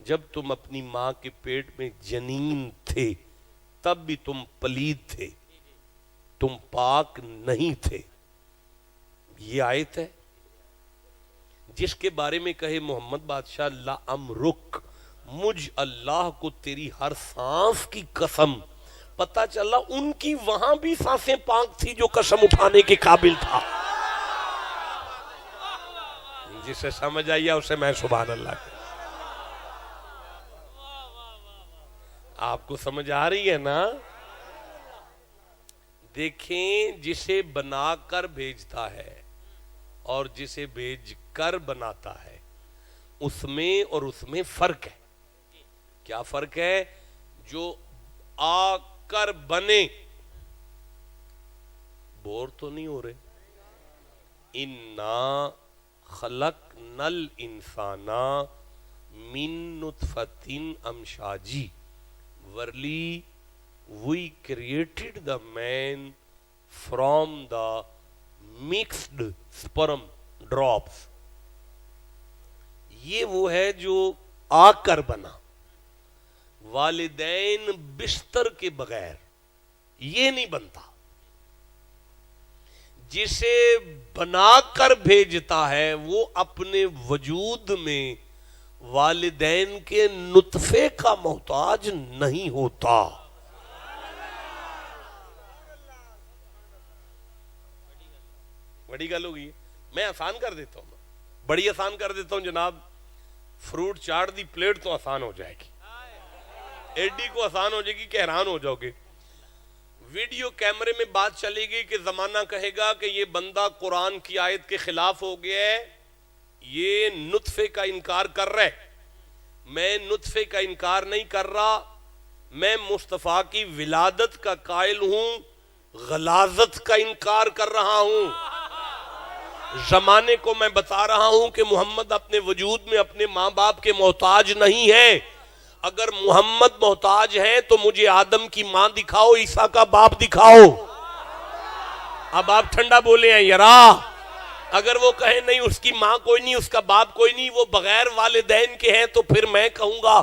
جب تم اپنی ماں کے پیٹ میں جنین تھے تب بھی تم پلید تھے، تم پاک نہیں تھے۔ یہ آیت ہے جس کے بارے میں کہے محمد بادشاہ لَأَمْرُكْ، مجھ اللہ کو تیری ہر سانس کی قسم، پتہ چلا ان کی وہاں بھی سانسیں پاک تھی جو قسم اٹھانے کے قابل تھا۔ جسے سمجھ آئی ہے اسے میں سبحان اللہ کہ آپ کو سمجھ آ رہی ہے نا؟ دیکھیں، جسے بنا کر بھیجتا ہے اور جسے بھیج کر بناتا ہے، اس میں اور اس میں فرق ہے۔ کیا فرق ہے؟ جو آ کر بنے، بور تو نہیں ہو رہے؟ اِنَّا خَلَقْنَا الْإِنسَانَ مِن نُطْفَةٍ أَمْشَاجٍ. Verily we created the man from the mixed sperm drops. یہ وہ ہے جو آ کر بنا، والدین بستر کے بغیر یہ نہیں بنتا. جسے بنا کر بھیجتا ہے وہ اپنے وجود میں والدین کے نطفے کا محتاج نہیں ہوتا. بڑی گل ہوگی. میں آسان کر دیتا ہوں، بڑی آسان کر دیتا ہوں جناب. فروٹ چاٹ دی پلیٹ تو آسان ہو جائے گی، ایڈی کو آسان ہو جائے گی کہ حیران ہو جاؤ گے. ویڈیو کیمرے میں بات چلے گی کہ زمانہ کہے گا کہ یہ بندہ قرآن کی آیت کے خلاف ہو گیا ہے، یہ نطفے کا انکار کر رہا ہے. میں نطفے کا انکار نہیں کر رہا، میں مصطفیٰ کی ولادت کا قائل ہوں، غلاظت کا انکار کر رہا ہوں. زمانے کو میں بتا رہا ہوں کہ محمد اپنے وجود میں اپنے ماں باپ کے محتاج نہیں ہے. اگر محمد محتاج ہیں تو مجھے آدم کی ماں دکھاؤ، عیسیٰ کا باپ دکھاؤ. اب آپ ٹھنڈا بولے ہیں یرا. اگر وہ کہیں نہیں اس کی ماں کوئی نہیں، اس کا باپ کوئی نہیں، وہ بغیر والدین کے ہیں، تو پھر میں کہوں گا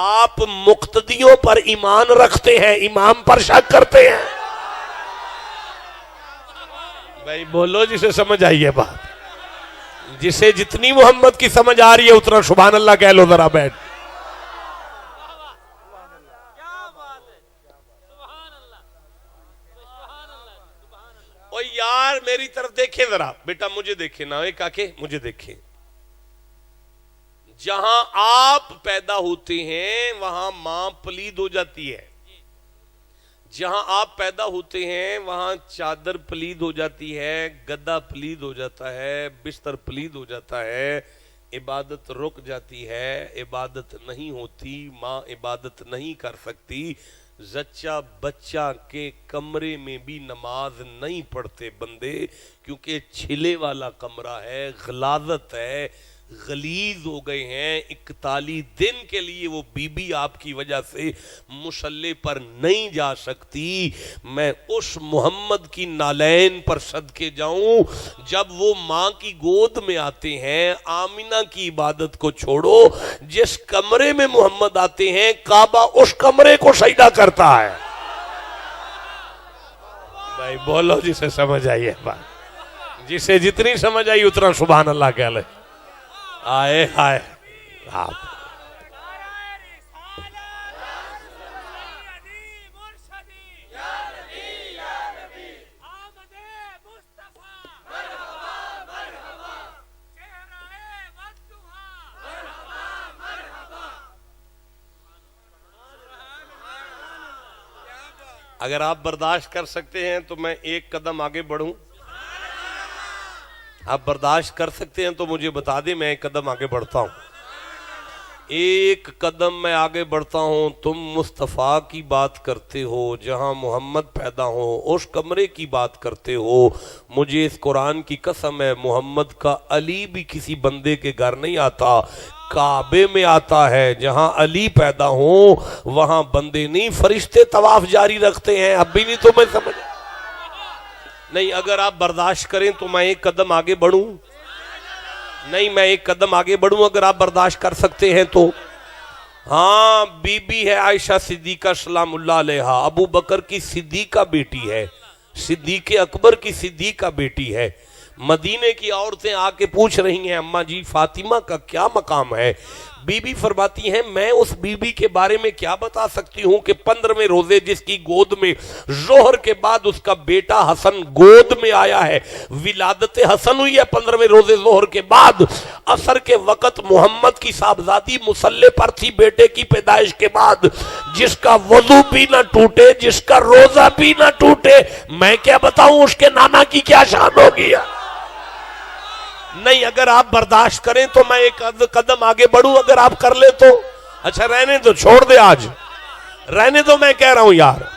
آپ مقتدیوں پر ایمان رکھتے ہیں، امام پر شک کرتے ہیں. بھائی بولو جسے سمجھ آئی ہے بات. جسے جتنی محمد کی سمجھ آ رہی ہے اتنا سبحان اللہ کہہ لو ذرا بیٹھ. او یار میری طرف دیکھیں ذرا بیٹا، مجھے دیکھیں نا، ایک آکے مجھے دیکھیں. جہاں آپ پیدا ہوتے ہیں وہاں ماں پلید ہو جاتی ہے. جہاں آپ پیدا ہوتے ہیں وہاں چادر پلید ہو جاتی ہے، گدا پلید ہو جاتا ہے، بستر پلید ہو جاتا ہے، عبادت رک جاتی ہے، عبادت نہیں ہوتی، ماں عبادت نہیں کر سکتی. زچہ بچہ کے کمرے میں بھی نماز نہیں پڑھتے بندے، کیونکہ چھلے والا کمرہ ہے، غلاظت ہے، غلیظ ہو گئے ہیں. 41 دن کے لیے وہ بی بی آپ کی وجہ سے مصلی پر نہیں جا سکتی. میں اس محمد کی نالین پر صدقے جاؤں جب وہ ماں کی گود میں آتے ہیں. آمینہ کی عبادت کو چھوڑو، جس کمرے میں محمد آتے ہیں کعبہ اس کمرے کو سجدہ کرتا ہے. بھائی بولو جسے سمجھ آئی ہے بات. جسے جتنی سمجھ آئی اتنا سبحان اللہ کہہ لے. آئے ہائے آپ اگر آپ برداشت کر سکتے ہیں تو میں ایک قدم آگے بڑھوں. آپ برداشت کر سکتے ہیں تو مجھے بتا دیں، میں ایک قدم آگے بڑھتا ہوں. ایک قدم میں آگے بڑھتا ہوں. تم مصطفیٰ کی بات کرتے ہو، جہاں محمد پیدا ہو اس کمرے کی بات کرتے ہو. مجھے اس قرآن کی قسم ہے محمد کا علی بھی کسی بندے کے گھر نہیں آتا، کعبے میں آتا ہے. جہاں علی پیدا ہو وہاں بندے نہیں، فرشتے طواف جاری رکھتے ہیں. اب بھی نہیں تو میں سمجھ نہیں. اگر آپ برداشت کریں تو میں ایک قدم آگے بڑھوں. نہیں میں ایک قدم آگے بڑھوں اگر آپ برداشت کر سکتے ہیں تو. ہاں بی بی ہے عائشہ صدیقہ سلام اللہ علیہا، ابو بکر کی صدیقہ بیٹی ہے، صدیق اکبر کی صدیقہ بیٹی ہے. مدینے کی عورتیں آ کے پوچھ رہی ہیں اماں جی فاطمہ کا کیا مقام ہے. بی بی فرماتی ہیں میں اس بی بی کے بارے میں کیا بتا سکتی ہوں کہ 15ویں روزے جس کی گود میں ظہر کے بعد اس کا بیٹا حسن گود میں آیا ہے، ولادت حسن ہوئی ہے 15ویں روزے ظہر کے بعد. عصر کے وقت محمد کی صاحبزادی مصلی پر تھی بیٹے کی پیدائش کے بعد. جس کا وضو بھی نہ ٹوٹے، جس کا روزہ بھی نہ ٹوٹے، میں کیا بتاؤں اس کے نانا کی کیا شان ہوگی. نہیں اگر آپ برداشت کریں تو میں ایک قدم آگے بڑھوں اگر آپ کر لیں تو. اچھا رہنے دو, چھوڑ دے, آج رہنے دو, میں کہہ رہا ہوں یار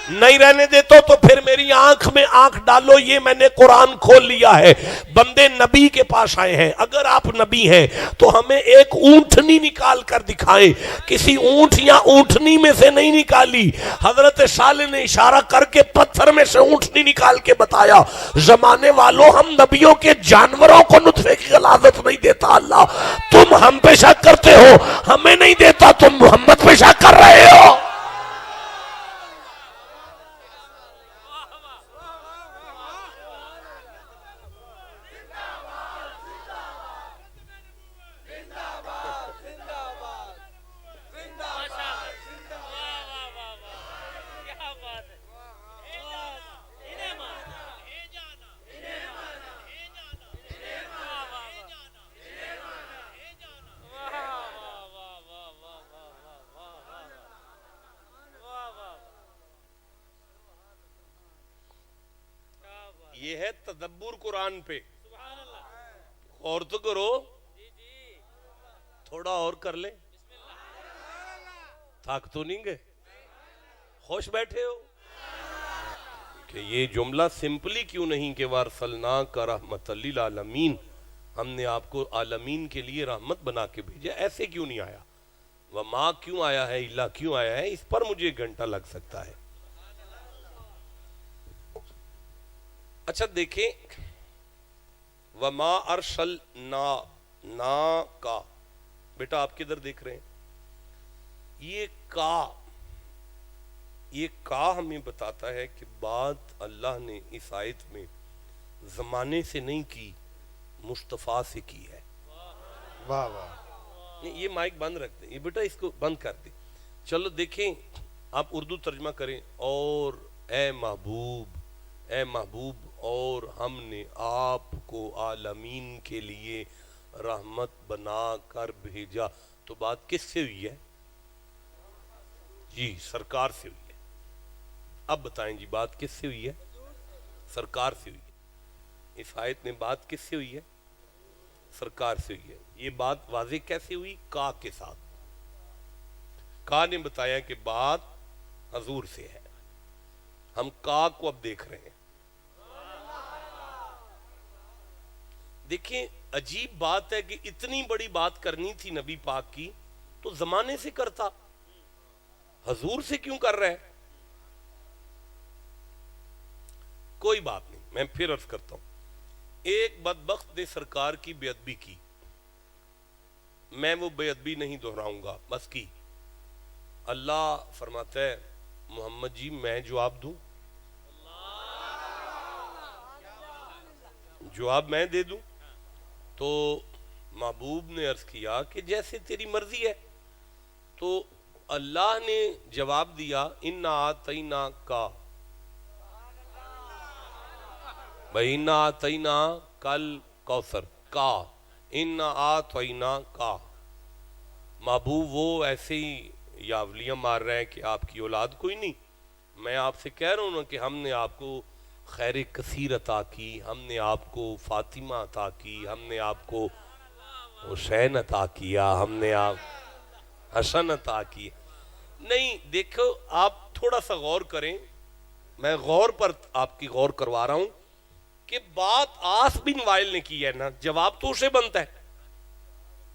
نہیں رہنے دیتا تو پھر میری آنکھ میں آنکھ ڈالو, یہ میں نے قرآن کھول لیا ہے. بندے نبی کے پاس آئے ہیں, اگر آپ نبی ہیں تو ہمیں ایک اونٹنی نکال کر دکھائیں. کسی اونٹ یا اونٹنی میں سے نہیں نکالی, حضرت صالح نے اشارہ کر کے پتھر میں سے اونٹنی نکال کے بتایا. زمانے والوں, ہم نبیوں کے جانوروں کو نطفے کی غلاظت نہیں دیتا اللہ, تم ہم پہ شک کرتے ہو, ہمیں نہیں دیتا, تم محمد پہ شک کر رہے ہو. یہ ہے تدبر قرآن پہ, اور تو کرو, تھوڑا اور کر لیں, تھک تو نہیں گئے, خوش بیٹھے ہو کہ یہ جملہ سمپلی کیوں نہیں کہ وارسلناک رحمت للعالمین, ہم نے آپ کو عالمین کے لیے رحمت بنا کے بھیجا, ایسے کیوں نہیں آیا؟ وما کیوں آیا ہے, الا کیوں آیا ہے, اس پر مجھے ایک گھنٹہ لگ سکتا ہے. اچھا دیکھیں, وما ارسلنا نا کا, بیٹا آپ کدھر دیکھ رہے ہیں؟ یہ کا ہمیں بتاتا ہے کہ بات اللہ نے اس آیت میں زمانے سے نہیں کی, مصطفیٰ سے کی ہے. واہ واہ, یہ مائک بند رکھ دیں, یہ بیٹا اس کو بند کر دیں. چلو دیکھیں, آپ اردو ترجمہ کریں. اور اے محبوب, اور ہم نے آپ کو عالمین کے لیے رحمت بنا کر بھیجا. تو بات کس سے ہوئی ہے جی؟ سرکار سے ہوئی ہے. اب بتائیں جی, بات کس سے ہوئی ہے؟ سرکار سے ہوئی ہے. اس آیت میں بات کس سے ہوئی ہے؟ سرکار سے ہوئی ہے. یہ بات واضح کیسے ہوئی؟ کا کے ساتھ. کا نے بتایا کہ بات حضور سے ہے. ہم کا کو اب دیکھ رہے ہیں. دیکھیں عجیب بات ہے کہ اتنی بڑی بات کرنی تھی نبی پاک کی تو زمانے سے کرتا, حضور سے کیوں کر رہا ہے؟ کوئی بات نہیں, میں پھر عرض کرتا ہوں. ایک بدبخت نے سرکار کی بے ادبی کی, میں وہ بے ادبی نہیں دہراؤں گا, بس کی. اللہ فرماتا ہے محمد جی میں جواب دوں, جواب میں دے دوں؟ تو محبوب نے عرض کیا کہ جیسے تیری مرضی ہے. تو اللہ نے جواب دیا اِنَّا آتَيْنَاكَ, بَإِنَّا آتَيْنَاكَ الْكَوْثَرَ, کا اِنَّا آتَيْنَاكَ. محبوب وہ ایسے ہی یاولیاں مار رہے ہیں کہ آپ کی اولاد کوئی نہیں. میں آپ سے کہہ رہا ہوں نا کہ ہم نے آپ کو خیر کثیر عطا کی, ہم نے آپ کو فاطمہ عطا کی, ہم نے آپ کو حسین عطا کیا, ہم نے آپ حسن عطا کی. نہیں دیکھو, آپ تھوڑا سا غور کریں, میں غور پر آپ کی غور کروا رہا ہوں کہ بات عاص بن وائل نے کی ہے نا, جواب تو اسے بنتا ہے,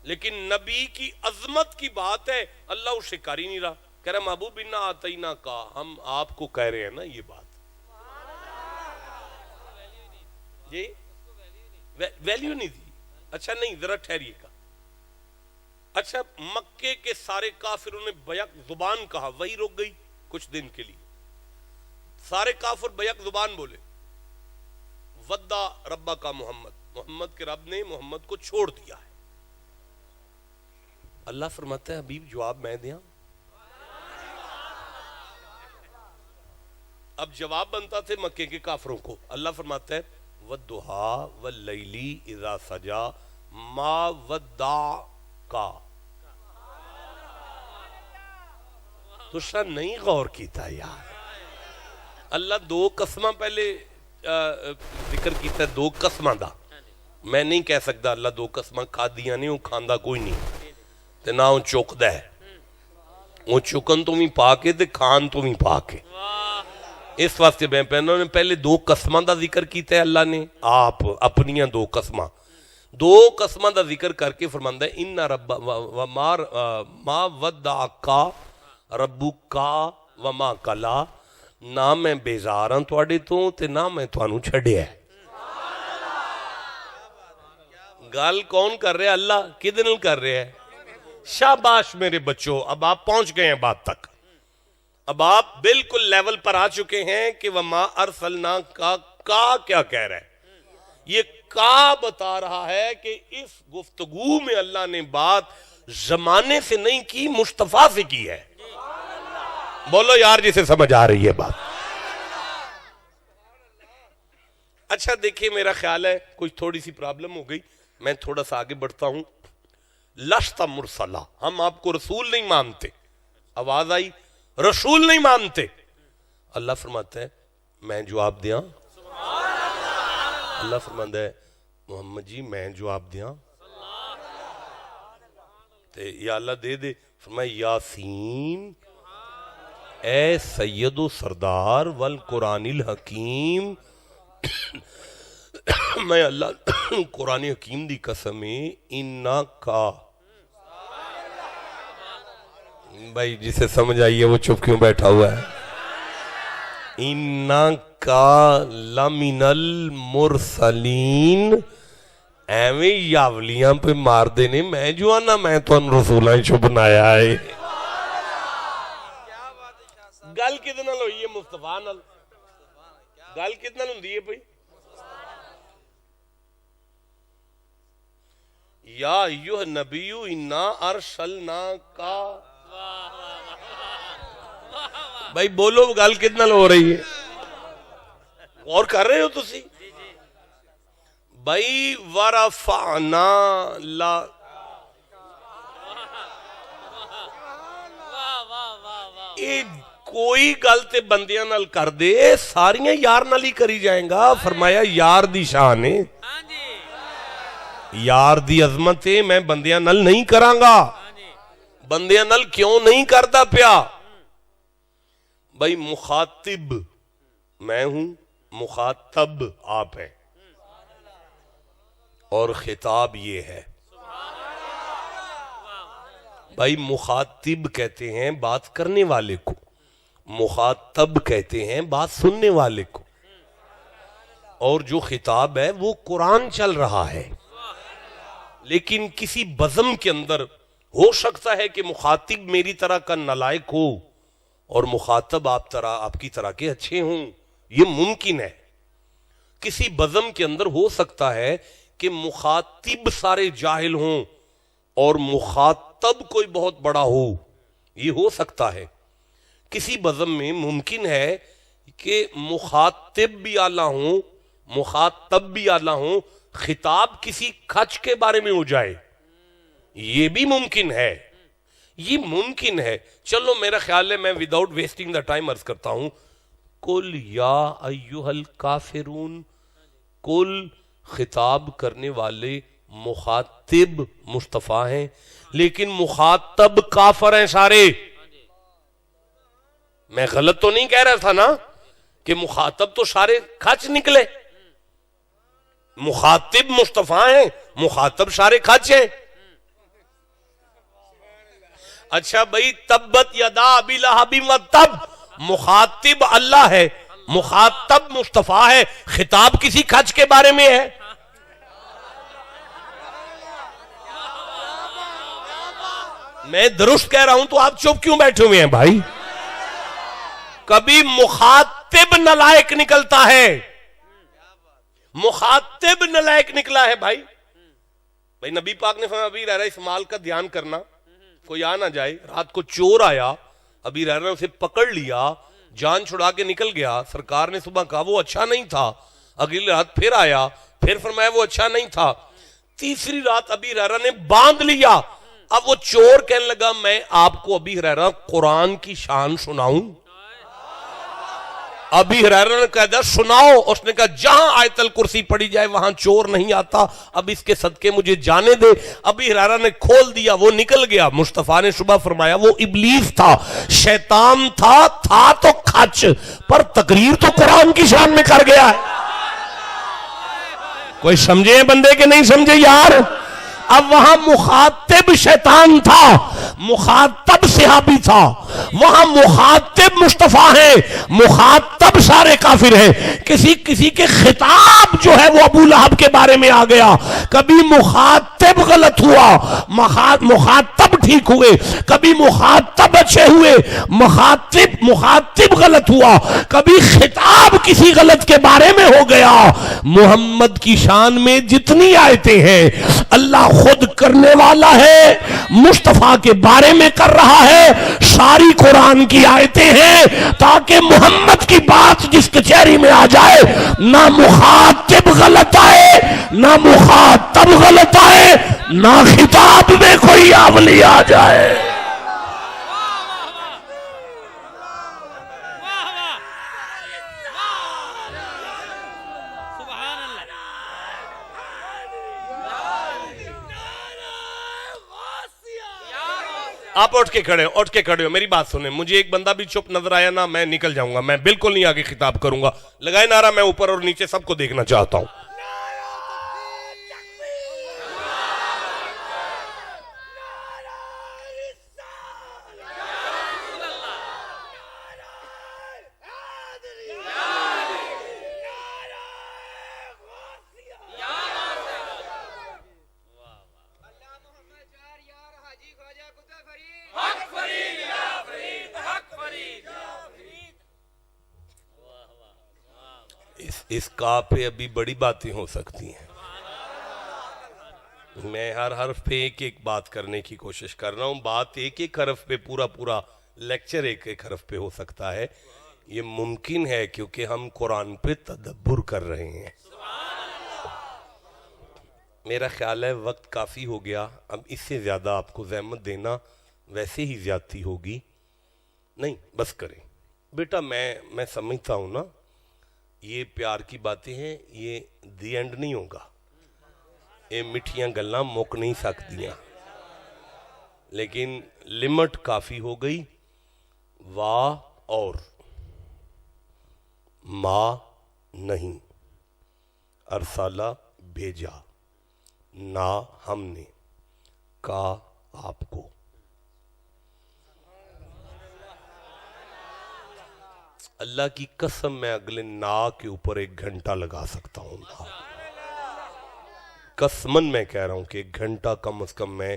لیکن نبی کی عظمت کی بات ہے, اللہ اسے کر ہی نہیں رہا. کہہ رہا محبوب اِنَّا آتَيْنَاكَ, ہم آپ کو کہہ رہے ہیں نا یہ بات. جی ویلیو نہیں دی. اچھا نہیں, ذرا ٹھہریے گا. اچھا مکے کے سارے کافروں نے بیک زبان کہا, وہی رک گئی کچھ دن کے لیے. سارے کافر بیک زبان بولے, وَدَّا رَبَّكَ محمد, محمد کے رب نے محمد کو چھوڑ دیا ہے. اللہ فرماتا ہے حبیب جواب میں دیا. اب جواب بنتا تھے مکے کے کافروں کو. اللہ فرماتا ہے وَالضُّحَىٰ وَاللَّيْلِ إِذَا سَجَىٰ مَا وَدَّعَكَ. تو شاید نہیں غور کیتا یار. اللہ دو قسمہ پہلے ذکر کیتا ہے, دو قسمہ دا. میں نہیں کہہ سکتا اللہ دو قسمہ کھا دیا نہیں, وہ کھاندہ کوئی نہیں تے نہ وہ چوکدہ ہے. وہ چکن تو بھی پا کے تے کھان تو بھی پا کے. اس واسطے میں پہنوں نے پہلے دو قسماں دا ذکر کیتا ہے اللہ نے, آپ اپنیاں دو قسماں دا ذکر کر کے فرماندا ہے ان رب ما ودعک ربک وما کلا, نہ میں بیزار ہاں تواڈے تو تے نہ میں تانوں چھڈیا ہے. گل کون کر رہا ہے؟ اللہ. کدے نال کر رہا ہے؟ شاباش میرے بچوں, اب آپ پہنچ گئے ہیں بات تک, اب آپ بالکل لیول پر آ چکے ہیں کہ وما ارسلنا کا کیا کہہ رہا ہے. یہ کا بتا رہا ہے کہ اس گفتگو میں اللہ نے بات زمانے سے نہیں کی, مصطفیٰ سے کی ہے. بولو یار جسے سمجھ آ رہی ہے بات. اچھا دیکھیے, میرا خیال ہے کچھ تھوڑی سی پرابلم ہو گئی, میں تھوڑا سا آگے بڑھتا ہوں. لست مرسلہ, ہم آپ کو رسول نہیں مانتے. آواز آئی؟ رسول نہیں مانتے. اللہ فرماتا ہے میں جواب دیاں. اللہ فرماتا ہے محمد جی میں جواب دیاں. تے یا اللہ دے دے. فرمایا یاسین اے سید و سردار والقرآن الحکیم, میں اللہ قرآن حکیم دی قسم انا کا. بھائی جسے سمجھ آئیے وہ چپ کیوں بیٹھا ہوا ہے؟ انا کا لمن المرسلین. ایویں یاولیاں پہ مار دینے, میں جو آنا میں تو ان رسولاں چو بنایا ہے. گل کدے نال ہوئی ہے؟ مصطفیٰ نال. گل کدے نال ہوندی ہے بھائی؟ یا ایوہ نبی انا ارسلناک. بھائی بولو گل کدے نال ہو رہی ہے؟ اور کر رہے ہو تسی بھائی؟ ورفعنا لا, کوئی گل تے بندیاں نال کر دے, ساریاں یار نال ہی کری جائیں گا. فرمایا یار دی شان ہے, یار دی عظمت ہے, میں بندیاں نال نہیں کراں گا. بندیاں نال کیوں نہیں کردا پیا؟ بھائی مخاطب میں ہوں, مخاطب آپ ہیں, اور خطاب یہ ہے. بھائی مخاطب کہتے ہیں بات کرنے والے کو, مخاطب کہتے ہیں بات سننے والے کو, اور جو خطاب ہے وہ قرآن چل رہا ہے. لیکن کسی بزم کے اندر ہو سکتا ہے کہ مخاطب میری طرح کا نالائق ہو اور مخاطب آپ کی طرح کے اچھے ہوں, یہ ممکن ہے. کسی بزم کے اندر ہو سکتا ہے کہ مخاطب سارے جاہل ہوں اور مخاطب کوئی بہت بڑا ہو, یہ ہو سکتا ہے. کسی بزم میں ممکن ہے کہ مخاطب بھی اعلیٰ ہوں, مخاطب بھی اعلیٰ ہوں, خطاب کسی کھچ کے بارے میں ہو جائے, یہ بھی ممکن ہے. یہ ممکن ہے. چلو میرا خیال ہے میں وداؤٹ ویسٹنگ دا ٹائم عرض کرتا ہوں. قل یا ایھا الکافرون, قل خطاب کرنے والے مخاطب مصطفیٰ ہیں, لیکن مخاطب کافر ہیں سارے. میں غلط تو نہیں کہہ رہا تھا نا کہ مخاطب تو سارے کھچ نکلے؟ مخاطب مصطفیٰ ہیں, مخاطب سارے کھچ ہیں. اچھا بھائی تبت یدا ابی لہب وتب, مخاطب اللہ ہے, مخاطب مصطفیٰ ہے, خطاب کسی کھچ کے بارے میں ہے. میں درست کہہ رہا ہوں تو آپ چپ کیوں بیٹھے ہوئے ہیں بھائی؟ کبھی مخاطب نالائق نکلتا ہے, مخاطب نالائق نکلا ہے بھائی. بھائی نبی پاک نے فرمایا ابی ہریرہ اس مال کا دھیان کرنا, کوئی آ نہ جائے. رات کو چور آیا, ابی ہریرہ نے اسے پکڑ لیا, جان چھڑا کے نکل گیا. سرکار نے صبح کہا وہ اچھا نہیں تھا, اگلی رات پھر آیا, پھر فرمایا وہ اچھا نہیں تھا. تیسری رات ابی ہریرہ نے باندھ لیا. اب وہ چور کہنے لگا میں آپ کو ابی ہریرہ قرآن کی شان سناؤں. ابی ہریرہ نے کہا دا سناؤ، اس نے کہا جہاں آیت الکرسی پڑھی جائے وہاں چور نہیں آتا، اب اس کے صدقے مجھے جانے دے۔ ابی ہریرہ نے کھول دیا، وہ نکل گیا۔ مصطفیٰ نے صبح فرمایا وہ ابلیس تھا، شیطان تھا تو کھچ، پر تقریر تو قرآن کی شان میں کر گیا ہے۔ کوئی سمجھے بندے کہ نہیں سمجھے یار؟ اب وہاں مخاطب شیطان تھا، مخاطب صحابی تھا، وہاں مخاطب مصطفیٰ ہیں، مخاطب سارے کافر ہیں۔ کسی کے خطاب جو ہے وہ ابو لہب کے بارے میں آ گیا، کبھی مخاطب غلط ہوا، مخاطب ٹھیک ہوئے، کبھی مخاطب اچھے ہوئے، مخاطب غلط ہوا، کبھی خطاب کسی غلط کے بارے میں ہو گیا۔ محمد کی شان میں جتنی آیتیں ہیں اللہ خود کرنے والا ہے، مصطفیٰ کے بارے میں کر رہا ہے، ساری قرآن کی آیتیں ہیں تاکہ محمد کی بات جس کچہری میں آ جائے نہ مخاطب غلط آئے، نہ مخاطب غلط آئے، نہ خطاب میں کوئی آولی آ جائے۔ آپ اٹھ کے کھڑے ہو، میری بات سنیں۔ مجھے ایک بندہ بھی چپ نظر آیا نا، میں نکل جاؤں گا، میں بالکل نہیں آگے خطاب کروں گا۔ لگائے نعرہ، میں اوپر اور نیچے سب کو دیکھنا چاہتا ہوں۔ اس کا پہ ابھی بڑی باتیں ہو سکتی ہیں، میں ہر حرف پہ ایک ایک بات کرنے کی کوشش کر رہا ہوں۔ بات ایک ایک حرف پہ پورا لیکچر ایک ایک حرف پہ ہو سکتا ہے، یہ ممکن ہے کیونکہ ہم قرآن پہ تدبر کر رہے ہیں۔ میرا خیال ہے وقت کافی ہو گیا، اب اس سے زیادہ آپ کو زحمت دینا ویسے ہی زیادتی ہوگی، نہیں بس کریں بیٹا۔ میں سمجھتا ہوں نا، یہ پیار کی باتیں ہیں، یہ دی اینڈ نہیں ہوگا، یہ مٹھیاں گلاں مک نہیں سکتیاں، لیکن لمٹ کافی ہو گئی۔ واہ اور ماں نہیں، ارسالہ بھیجا، نہ ہم نے، کہا آپ کو۔ اللہ کی قسم میں اگلے نا کے اوپر 1 گھنٹہ لگا سکتا ہوں، قسمن میں کہہ رہا ہوں کہ 1 گھنٹہ کم از کم میں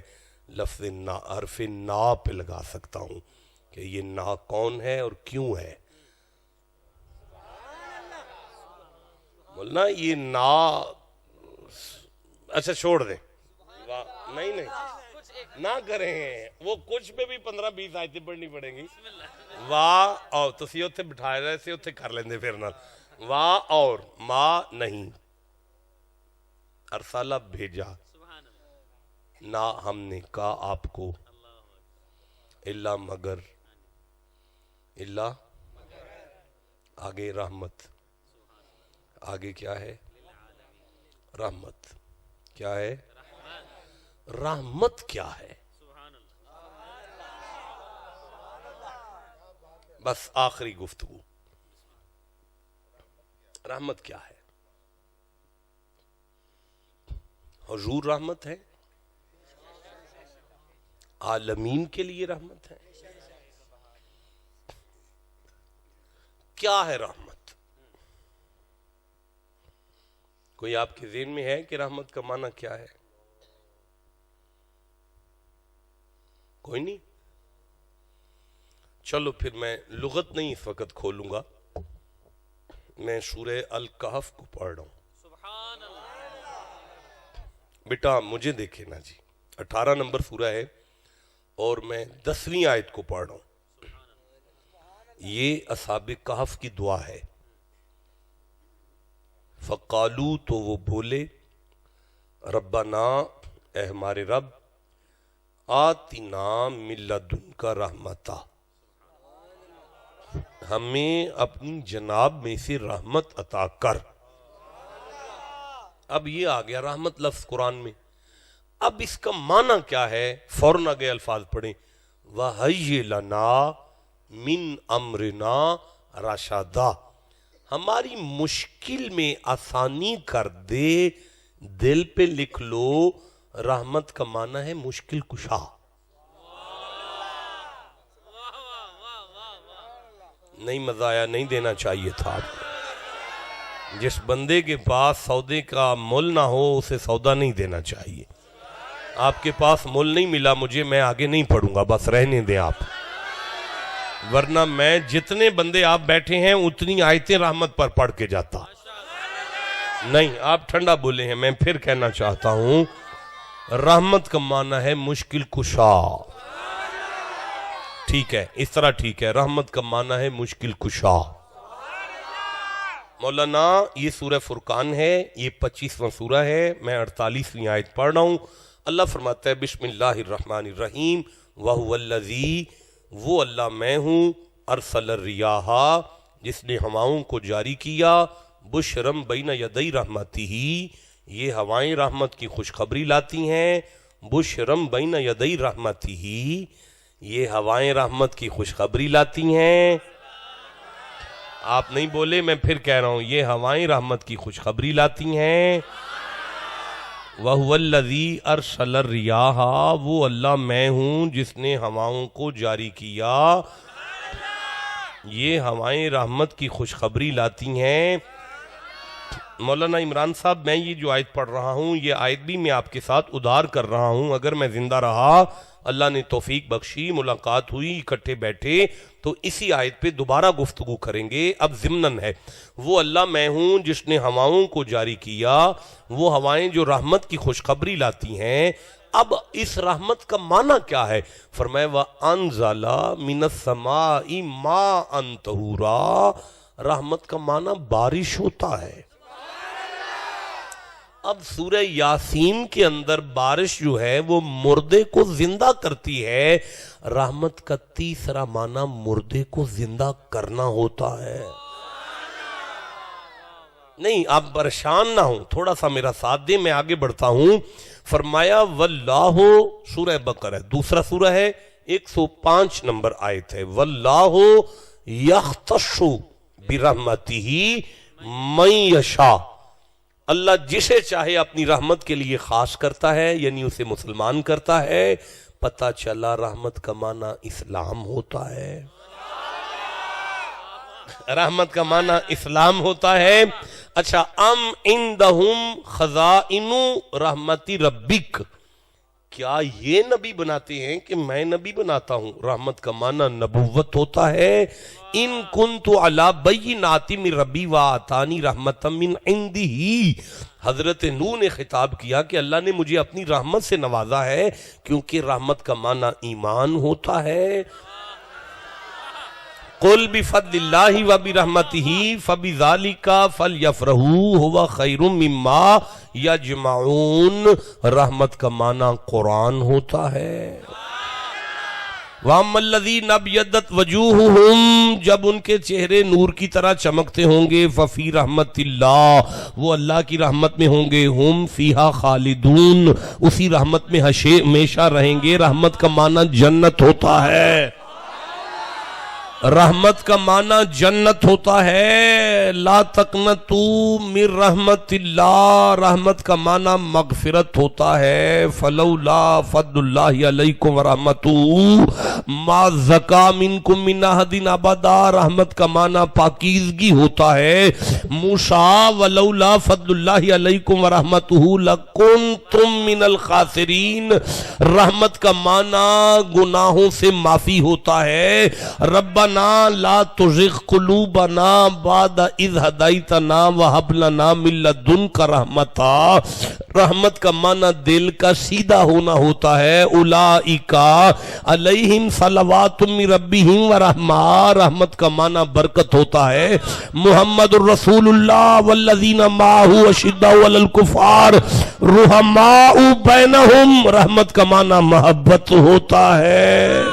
لفظ نا، حرف نا پہ لگا سکتا ہوں کہ یہ نا کون ہے اور کیوں ہے۔ بولنا یہ نا، اچھا چھوڑ دیں، نہیں نہ کریں، وہ کچھ پہ بھی 15-20 آیتیں پڑھنی پڑیں گی۔ واہ اور تسی اتھے بٹھائے رہے سے اتھے کر لیندے پھر نہ، واہ اور ماں نہیں، ارسالہ بھیجا، نہ ہم نے، کہا آپ کو، الا مگر، الا آگے رحمت، آگے کیا ہے؟ رحمت، کیا ہے؟ رحمت کیا ہے؟ بس آخری گفتگو، رحمت کیا ہے؟ حضور رحمت ہے، عالمین کے لیے رحمت ہے۔ کیا ہے رحمت؟ کوئی آپ کے ذہن میں ہے کہ رحمت کا معنی کیا ہے؟ کوئی نہیں؟ چلو پھر میں لغت نہیں اس وقت کھولوں گا، میں سورہ الکہف کو پڑھ رہا ہوں۔ بیٹا مجھے دیکھے نا جی، 18 نمبر سورہ ہے اور میں 10ویں آیت کو پڑھ رہا ہوں۔ یہ اصحاب کہف کی دعا ہے۔ فقالو، تو وہ بولے، ربنا، اے ہمارے رب، آتنا من لدنک رحمتا، ہمیں اپنی جناب میں سے رحمت عطا کر. اب یہ آ گیا رحمت لفظ قرآن میں. اب اس کا معنی کیا ہے؟ فوراً آگے الفاظ پڑھیں. وَحَيِّ لَنَا مِنْ أَمْرِنَا رَشَدًا، ہماری مشکل میں آسانی کر دے. دل پہ لکھ لو، رحمت کا معنی ہے مشکل کشا. نہیں مزہ آیا، نہیں دینا چاہیے تھا آپ کو. جس بندے کے پاس سودے کا مول نہ ہو اسے سودا نہیں دینا چاہیے. آپ کے پاس مول نہیں ملا مجھے، میں آگے نہیں پڑھوں گا، بس رہنے دیں آپ. ورنہ میں جتنے بندے آپ بیٹھے ہیں اتنی آیتیں رحمت پر پڑھ کے جاتا. نہیں، آپ ٹھنڈا بولے ہیں. میں پھر کہنا چاہتا ہوں، رحمت کا معنی ہے مشکل کشا. ٹھیک ہے، اس طرح ٹھیک ہے. رحمت کا معنی ہے مشکل کشا. مولانا یہ سورہ فرقان ہے، یہ 25واں سورہ ہے. میں 48ویں آیت پڑھ رہا ہوں. اللہ فرماتا ہے بسم اللہ الرحمن الرحیم. وَهُوَ الَّذِي، وہ اللہ میں ہوں، ارسل الریاح، جس نے ہواؤں کو جاری کیا، بشرم بین یدی رحمتہ، یہ ہوائیں رحمت کی خوشخبری لاتی ہیں. بشرم بین یدی رحمتہ، یہ ہوائیں رحمت کی خوشخبری لاتی ہیں. آپ نہیں بولے، میں پھر کہہ رہا ہوں، یہ ہوائیں رحمت کی خوشخبری لاتی ہیں. وَهُوَ الَّذِي أَرْسَلَ الرِّيَاحَ، وہ اللہ میں ہوں جس نے ہواؤں کو جاری کیا، یہ ہوائیں رحمت کی خوشخبری لاتی ہیں. مولانا عمران صاحب، میں یہ جو آیت پڑھ رہا ہوں، یہ آیت بھی میں آپ کے ساتھ ادھار کر رہا ہوں. اگر میں زندہ رہا، اللہ نے توفیق بخشی، ملاقات ہوئی، اکٹھے بیٹھے، تو اسی آیت پہ دوبارہ گفتگو کریں گے. اب ضمناً ہے، وہ اللہ میں ہوں جس نے ہواؤں کو جاری کیا، وہ ہوائیں جو رحمت کی خوشخبری لاتی ہیں. اب اس رحمت کا معنی کیا ہے؟ فرمایا وَأَنزَلَ مِنَ السَّمَاءِ مَاءً طَهُورًا، رحمت کا معنی بارش ہوتا ہے. اب سورہ یاسین کے اندر بارش جو ہے وہ مردے کو زندہ کرتی ہے. رحمت کا تیسرا معنی مردے کو زندہ کرنا ہوتا ہے. نہیں، آپ پریشان نہ ہوں، تھوڑا سا میرا ساتھ دیں، میں آگے بڑھتا ہوں. فرمایا واللہ، سورہ بقرہ دوسرا سورہ ہے، 105 نمبر آیت ہے. واللہ یختص برحمتہ من یشاء، اللہ جسے چاہے اپنی رحمت کے لیے خاص کرتا ہے، یعنی اسے مسلمان کرتا ہے. پتہ چلا رحمت کا معنی اسلام ہوتا ہے. رحمت کا معنی اسلام ہوتا ہے. اچھا، ام عندہم خزائن رحمت ربک، کیا یہ نبی بناتے ہیں کہ میں نبی بناتا ہوں؟ رحمت کا معنی نبوت ہوتا ہے. ان کنت علی بینات من ربی وآتانی رحمتا من عندہ، حضرت نوح نے خطاب کیا کہ اللہ نے مجھے اپنی رحمت سے نوازا ہے، کیونکہ رحمت کا معنی ایمان ہوتا ہے. قل بفضل اللہ وبرحمتہ فبذالک فلیفرحوا ھو خیر مما یجمعون، رحمت کا معنی قرآن ہوتا ہے. وَأَمَّا الَّذِينَ ابْيَضَّتْ وُجُوهُهُمْ، جب ان کے چہرے نور کی طرح چمکتے ہوں گے، ففی رحمت اللہ، وہ اللہ کی رحمت میں ہوں گے. ہم فیہا خالدون، اسی رحمت میں ہمیشہ رہیں گے. رحمت کا معنی جنت ہوتا ہے. رحمت کا معنی جنت ہوتا ہے. لا تقنطوا من رحمت اللہ، رحمت کا معنی مغفرت ہوتا ہے. فلولا فضل اللہ علیکم ورحمتہ ما زکا منکم من احد ابدا، رحمت کا معنی پاکیزگی ہوتا ہے. موسیٰ ولولا فضل اللہ علیکم ورحمتہ لکنتم من الخاسرین، رحمت کا معنی گناہوں سے معافی ہوتا ہے. ربنا لا تزغ قلوبنا بعد اذ ہدیتنا وہب لنا من لدنک رحمتا، رحمت کا معنی دل کا سیدھا ہونا ہوتا ہے. اولئک علیہم صلوات من ربہم ورحمہ، رحمت کا معنی برکت ہوتا ہے. محمد الرسول اللہ والذین معہ اشداء علی الکفار رحماء بینہم، رحمت کا معنی محبت ہوتا ہے.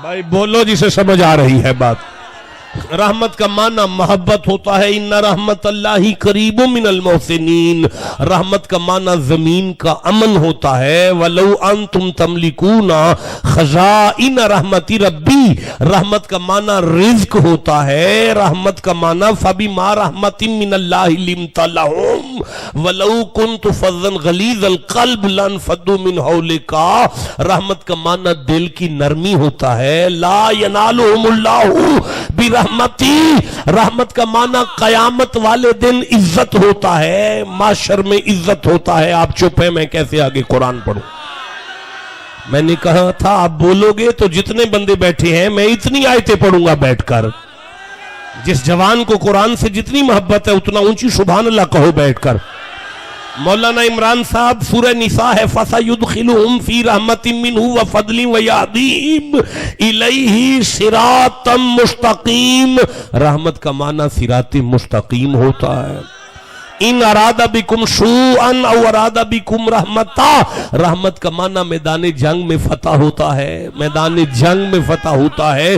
بھائی بولو جسے سمجھ آ رہی ہے بات. رحمت کا معنی محبت ہوتا ہے. ان رحمت اللہ قریب من المحسنین. رحمت کا معنی زمین کا امن ہوتا ہے. ولو انتم تملکون خزائن رحمت ربی. رحمت کا معنی رزق ہوتا ہے. رحمت کا معنی فبما رحمت من اللہ لنت لهم ولو كنت فظا غلیظ القلب لانفضوا من حولک. رحمت کا معنی دل کی نرمی ہوتا ہے. لا ینالهم اللہ برحمتی. رحمت کا معنی قیامت والے دن عزت ہوتا ہے. معاشر میں عزت ہوتا ہے. آپ چپ ہیں، میں کیسے آگے قرآن پڑھوں؟ میں نے کہا تھا آپ بولو گے تو جتنے بندے بیٹھے ہیں میں اتنی آیتیں پڑھوں گا بیٹھ کر. جس جوان کو قرآن سے جتنی محبت ہے اتنا اونچی سبحان اللہ کہو بیٹھ کر. مولانا عمران صاحب سورہ نساء ہے فَسَيُدْخِلُهُمْ فِي رَحْمَةٍ مِّنْهُ وَفَضْلٍ وَيَهْدِيهِمْ إِلَيْهِ صِرَاطًا مُسْتَقِيمًا. رحمت کا معنی صراط مستقیم ہوتا ہے. ان اراد بکم سوءا او اراد بکم رحمتا. رحمت کا معنی میدان جنگ میں فتح ہوتا ہے. میدان جنگ میں فتح ہوتا ہے.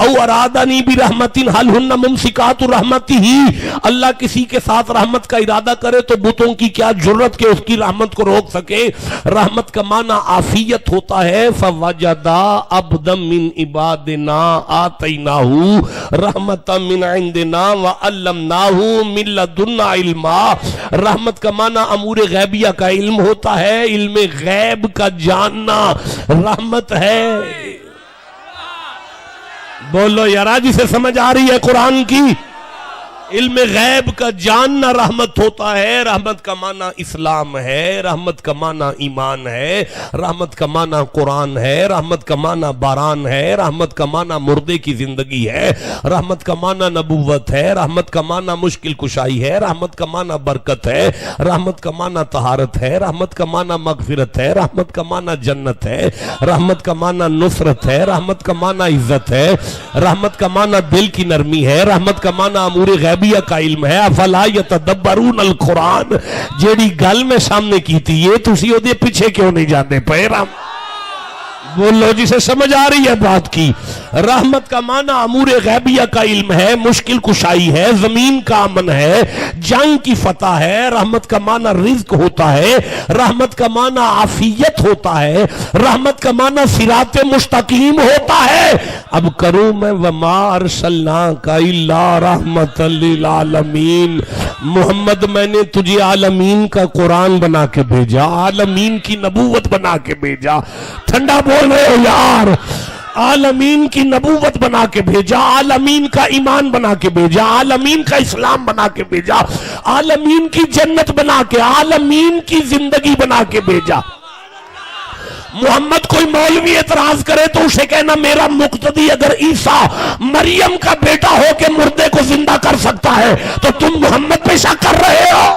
او ارادنی برحمت حل ہن ممسکات رحمتہ. اللہ کسی کے ساتھ رحمت کا ارادہ کرے تو بتوں کی کیا جرت کہ اس کی رحمت کو روک سکے. رحمت کا معنی عافیت ہوتا ہے. فوجدا عبدا من عبادنا آتیناہ رحمتا من عندنا وعلمناہ من لدنا علما. رحمت کا معنی امور غیبیہ کا علم ہوتا ہے. علم غیب کا جاننا رحمت ہے. بولو یارا جسے سمجھ آ رہی ہے قرآن کی. علم غیب کا جاننا رحمت ہوتا ہے. رحمت کا معنی اسلام ہے. رحمت کا معنی ایمان ہے. رحمت کا معنی قرآن ہے. رحمت کا معنی باران ہے. رحمت کا معنی مردے کی زندگی ہے. رحمت کا معنی نبوت ہے. رحمت کا معنی مشکل کشائی ہے. رحمت کا معنی برکت ہے. رحمت کا معنی طہارت ہے. رحمت کا معنی مغفرت ہے. رحمت کا معنی جنت ہے. رحمت کا معنی نصرت ہے. رحمت کا معنی عزت ہے. رحمت کا معنی دل کی نرمی ہے. رحمت کا معنی امور غیب کا علم ہے. افلا یتدبرون القرآن. جیڑی گل میں سامنے کی تھی یہ تسی او دے پیچھے کیوں نہیں جاندے پے؟ بولو جسے سمجھ آ رہی ہے بات کی. رحمت کا معنی امور غیبیہ کا علم ہے. مشکل کشائی ہے. زمین کا امن ہے. جنگ کی فتح ہے. رحمت کا معنی رزق ہوتا ہے. رحمت کا معنی عافیت ہوتا ہے. رحمت کا معنی صراط مستقیم ہوتا ہے. اب کروں میں وما ارسلناک الا رحمت للعالمین. محمد میں نے تجھے عالمین کا قرآن بنا کے بھیجا. عالمین کی نبوت بنا کے بھیجا. ٹھنڈا بول رہے ہو یار. عالمین کی نبوت بنا کے بھیجا. عالمین کا ایمان بنا کے بھیجا. عالمین کا اسلام بنا کے بھیجا. عالمین کی جنت بنا کے عالمین کی زندگی بنا کے بھیجا. محمد کوئی مولوی اعتراض کرے تو اسے کہنا میرا مقتدی اگر عیسیٰ مریم کا بیٹا ہو کے مردے کو زندہ کر سکتا ہے تو تم محمد پہ شک کر رہے ہو.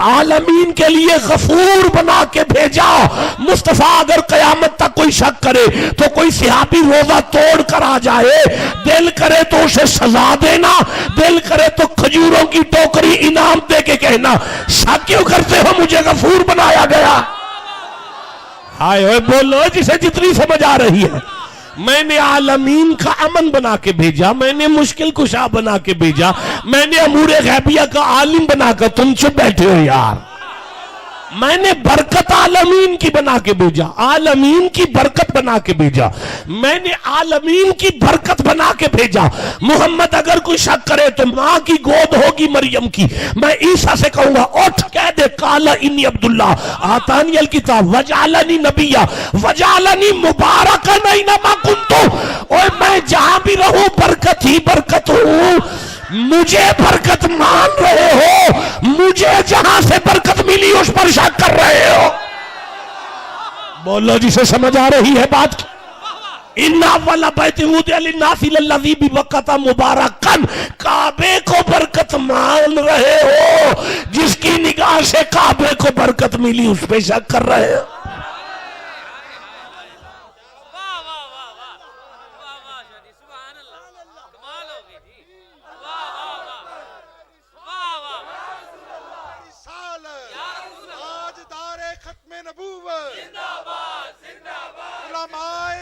عالمین کے لیے غفور بنا کے بھیجا. مصطفیٰ اگر قیامت تک کوئی شک کرے تو کوئی صحابی روزہ توڑ کر آ جائے. دل کرے تو اسے سزا دینا. دل کرے تو کھجوروں کی ٹوکری انعام دے کے کہنا شک کیوں کرتے ہو مجھے غفور بنایا گیا. آئے بولو جسے جتنی سمجھ آ رہی ہے. میں نے عالمین کا امن بنا کے بھیجا. میں نے مشکل کشا بنا کے بھیجا. میں نے امور غیبیہ کا عالم بنا کر. تم چپ بیٹھے ہو یار. میں نے برکت عالمین کی بنا کے بھیجا. عالمین کی برکت بنا کے بھیجا. میں نے عالمین کی برکت بنا کے بھیجا. محمد اگر کوئی شک کرے تو ماں کی گود ہوگی مریم کی. میں عیسیٰ سے کہوں گا اٹھ کہہ دے قال انی عبداللہ آتانی الکتاب وجعلنی نبیا وجعلنی مبارکا اینما کنت. اور میں جہاں بھی رہوں برکت ہی برکت ہوں. مجھے برکت مان رہے ہو. مجھے جہاں سے برکت ملی اس پر شک کر رہے ہو. بولو جسے سمجھ آ رہی ہے بات. ان اول بیت وضع للناس للذی ببکۃ مبارکا. کعبے کو برکت مان رہے ہو. جس کی نگاہ سے کعبے کو برکت ملی اس پہ شک کر رہے ہو. علماء